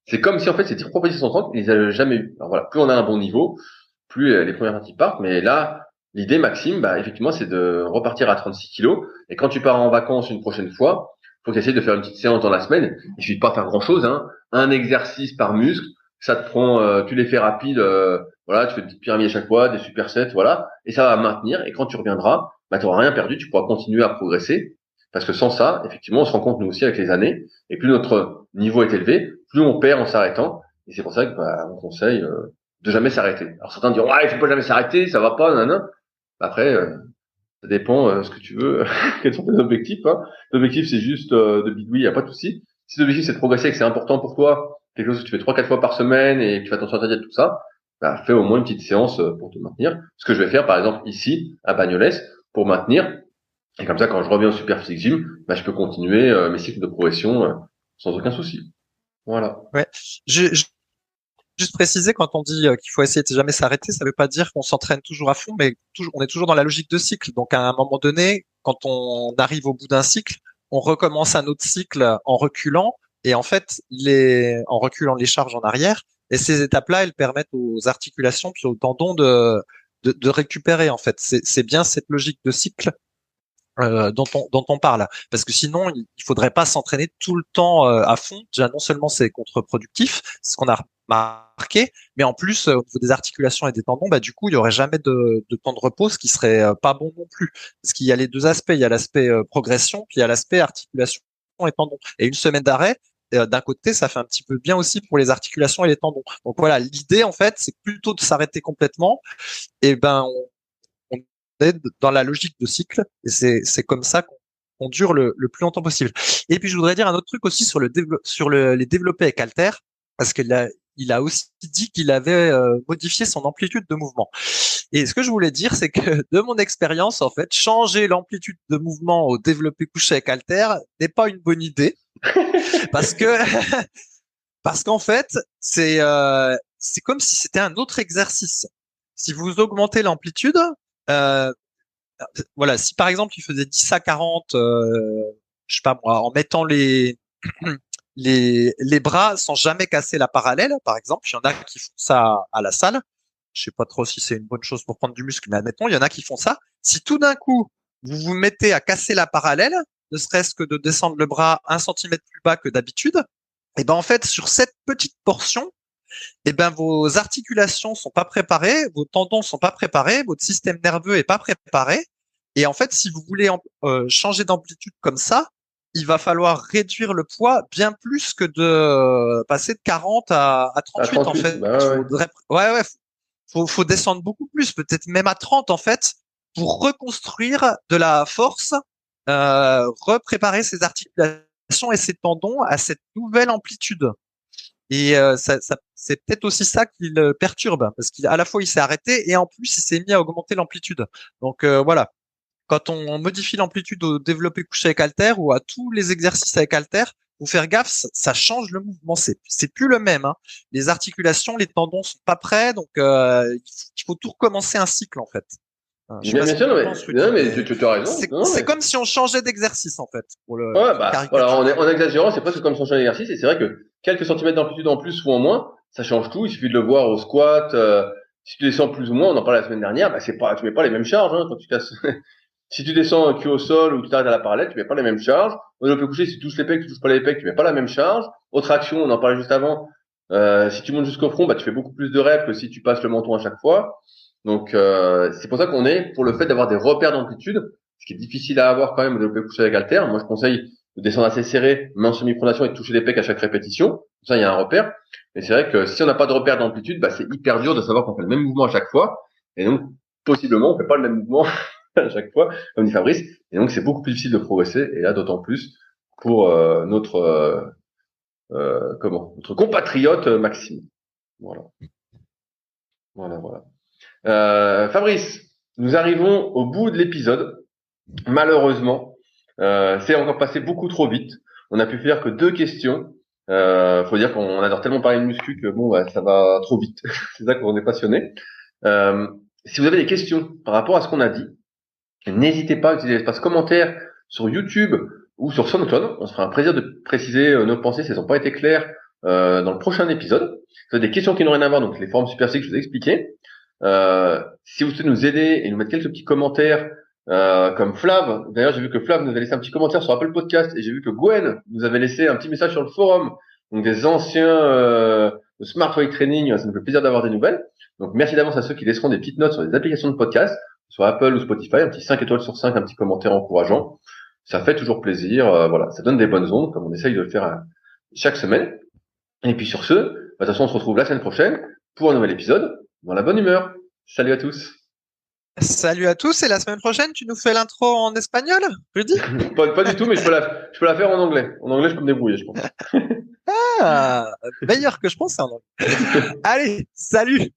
c'est comme si en fait ces tirs propositions 130, ils les avaient jamais eu. Alors voilà, plus on a un bon niveau, plus les premières parties partent. Mais là, l'idée, Maxime, effectivement, c'est de repartir à 36 kilos. Et quand tu pars en vacances une prochaine fois, faut que tu essaies de faire une petite séance dans la semaine. Il suffit de pas faire grand-chose, hein. Un exercice par muscle, ça te prend, tu les fais rapides, voilà, tu fais des petites pyramides à chaque fois, des supersets, voilà, et ça va maintenir. Et quand tu reviendras, tu n'auras rien perdu, tu pourras continuer à progresser. Parce que sans ça, effectivement, on se rend compte nous aussi avec les années, et plus notre niveau est élevé, plus on perd en s'arrêtant. Et c'est pour ça que on conseille de jamais s'arrêter. Alors certains diront il faut pas jamais s'arrêter, ça va pas, nanana. Après, ça dépend ce que tu veux, quels sont tes objectifs. Hein. L'objectif c'est juste de bidouiller, il y a pas de souci. Si l'objectif c'est de progresser et que c'est important pour toi, quelque chose que tu fais 3-4 fois par semaine et que tu fais attention à ta diète, tout ça, fais au moins une petite séance pour te maintenir. Ce que je vais faire par exemple ici à Bagnoles pour maintenir. Et comme ça, quand je reviens au Super Physique Gym, je peux continuer mes cycles de progression sans aucun souci. Voilà. Ouais. Juste préciser, quand on dit qu'il faut essayer de jamais s'arrêter, ça veut pas dire qu'on s'entraîne toujours à fond, mais on est toujours dans la logique de cycle. Donc, à un moment donné, quand on arrive au bout d'un cycle, on recommence un autre cycle en reculant. Et en fait, en reculant les charges en arrière. Et ces étapes-là, elles permettent aux articulations puis aux tendons de récupérer, en fait. C'est bien cette logique de cycle dont on parle, parce que sinon il faudrait pas s'entraîner tout le temps à fond. Déjà non seulement c'est contre-productif, ce qu'on a marqué. Mais en plus, au niveau des articulations et des tendons, bah, du coup, il y aurait jamais de temps de repos, ce qui serait pas bon non plus. Parce qu'il y a les deux aspects. Il y a l'aspect progression, puis il y a l'aspect articulation et tendons. Et une semaine d'arrêt, d'un côté, ça fait un petit peu bien aussi pour les articulations et les tendons. Donc voilà, l'idée, en fait, c'est plutôt de s'arrêter complètement. Et ben, on est dans la logique de cycle. Et c'est comme ça qu'on dure le plus longtemps possible. Et puis, je voudrais dire un autre truc aussi sur les développés avec halter, parce qu'il a aussi dit qu'il avait modifié son amplitude de mouvement. Et ce que je voulais dire, c'est que de mon expérience, en fait, changer l'amplitude de mouvement au développé couché avec halter n'est pas une bonne idée, parce que parce qu'en fait, c'est comme si c'était un autre exercice. Si vous augmentez l'amplitude, euh, voilà, si par exemple il faisait 10 à 40, je sais pas moi, en mettant les bras sans jamais casser la parallèle, par exemple, il y en a qui font ça à la salle. Je sais pas trop si c'est une bonne chose pour prendre du muscle, mais admettons, il y en a qui font ça. Si tout d'un coup, vous vous mettez à casser la parallèle, ne serait-ce que de descendre le bras 1 centimètre plus bas que d'habitude, et ben en fait, sur cette petite portion, et ben vos articulations sont pas préparées, vos tendons sont pas préparés, votre système nerveux est pas préparé. Et en fait, si vous voulez changer d'amplitude comme ça, il va falloir réduire le poids bien plus que de passer de 40 à 38 en 38, fait. bah ouais. Ouais, faut descendre beaucoup plus, peut-être même à 30 en fait, pour reconstruire de la force, repréparer ses articulations et ses tendons à cette nouvelle amplitude. Et c'est peut-être aussi ça qui le perturbe, parce qu'à la fois il s'est arrêté et en plus il s'est mis à augmenter l'amplitude. Donc voilà, quand on modifie l'amplitude au développé couché avec halter ou à tous les exercices avec halter, faut faire gaffe, ça change le mouvement, c'est plus le même. Hein. Les articulations, les tendons sont pas prêts, donc il faut tout recommencer un cycle en fait. Je sais Bien, pas bien ce que sûr, tu non, penses, non, Rudy, mais mais tu as raison. Non, c'est mais comme si on changeait d'exercice en fait, ouais, pour bah, voilà, caricaturer. en exagérant, c'est presque comme son champ d'exercice, et c'est vrai que quelques centimètres d'amplitude en plus ou en moins, ça change tout. Il suffit de le voir au squat. Si tu descends plus ou moins, on en parlait la semaine dernière, bah c'est pas, tu mets pas les mêmes charges quand tu casses. Si tu descends cul au sol ou tu t'arrêtes à la parallèle, tu mets pas les mêmes charges. Au développé couché, si tu touches les pecs, tu touches pas les pecs, tu mets pas la même charge. Autre action, on en parlait juste avant. Si tu montes jusqu'au front, bah tu fais beaucoup plus de reps que si tu passes le menton à chaque fois. Donc c'est pour ça qu'on est pour le fait d'avoir des repères d'amplitude, ce qui est difficile à avoir quand même au développé couché avec haltère. Moi, je conseille de descendre assez serré, main en semi-pronation et de toucher les pecs à chaque répétition. Ça, il y a un repère. Mais c'est vrai que si on n'a pas de repère d'amplitude, bah, c'est hyper dur de savoir qu'on fait le même mouvement à chaque fois. Et donc, possiblement, on fait pas le même mouvement à chaque fois, comme dit Fabrice. Et donc, c'est beaucoup plus difficile de progresser. Et là, d'autant plus pour notre compatriote Maxime. Voilà. Voilà. Fabrice, nous arrivons au bout de l'épisode. Malheureusement, c'est encore passé beaucoup trop vite. On a pu faire que 2 questions. Faut dire qu'on adore tellement parler de muscu que bon, bah, ça va trop vite. C'est ça qu'on est passionné. Si vous avez des questions par rapport à ce qu'on a dit, n'hésitez pas à utiliser l'espace commentaire sur YouTube ou sur SoundCloud. On se fera un plaisir de préciser nos pensées si elles n'ont pas été claires dans le prochain épisode. Si vous avez des questions qui n'ont rien à voir, donc les forums Super Physique, je vous ai expliqué. Si vous souhaitez nous aider et nous mettre quelques petits commentaires, comme Flav. D'ailleurs, j'ai vu que Flav nous avait laissé un petit commentaire sur Apple Podcast et j'ai vu que Gwen nous avait laissé un petit message sur le forum. Donc des anciens de Smart Weight Training, ça nous fait plaisir d'avoir des nouvelles. Donc merci d'avance à ceux qui laisseront des petites notes sur les applications de podcast, sur Apple ou Spotify, un petit 5 étoiles sur 5, un petit commentaire encourageant. Ça fait toujours plaisir, voilà, ça donne des bonnes ondes, comme on essaye de le faire chaque semaine. Et puis sur ce, de toute façon, on se retrouve la semaine prochaine pour un nouvel épisode, dans la bonne humeur. Salut à tous. Salut à tous et la semaine prochaine, tu nous fais l'intro en espagnol, Rudy? Pas du tout, mais je peux la faire en anglais. En anglais, je peux me débrouiller, je pense. Ah, meilleur que je pensais en anglais. Allez, salut!